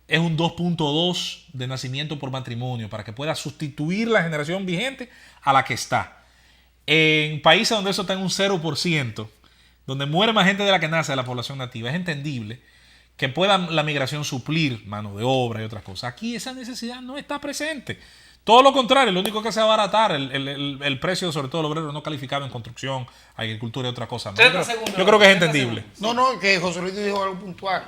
es un 2.2 de nacimiento por matrimonio, para que pueda sustituir la generación vigente a la que está. En países donde eso está en un 0%, donde muere más gente de la que nace de la población nativa, es entendible que pueda la migración suplir mano de obra y otras cosas. Aquí esa necesidad no está presente. Todo lo contrario, lo único que hace es abaratar el precio, sobre todo el obrero no calificado en construcción, agricultura y otra cosa. Yo creo que es entendible. No, que José Luis dijo algo puntual.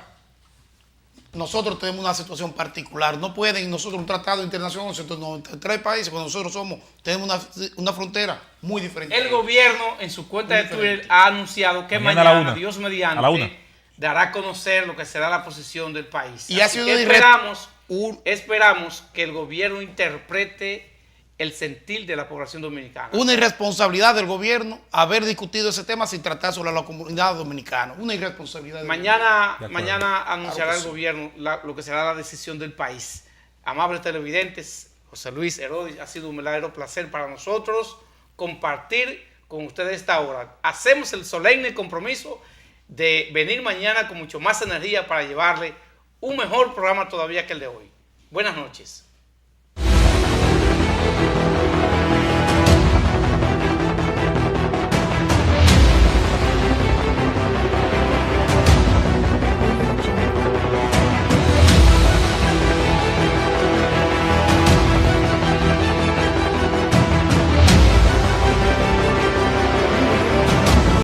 nosotros tenemos una situación particular. No pueden nosotros un tratado internacional con 193 países, cuando nosotros tenemos una frontera muy diferente. El gobierno en su cuenta de Twitter ha anunciado que Mañana mañana, Dios mediante, dará a conocer lo que será la posición del país. Y ha sido esperamos que el gobierno interprete el sentir de la población dominicana. Una irresponsabilidad del gobierno haber discutido ese tema sin tratar sobre la comunidad dominicana. Una irresponsabilidad. Mañana anunciará el gobierno lo que será la decisión del país. Amables televidentes, José Luis Herodes, ha sido un verdadero placer para nosotros compartir con ustedes esta hora. Hacemos el solemne compromiso de venir mañana con mucho más energía para llevarle un mejor programa todavía que el de hoy. Buenas noches.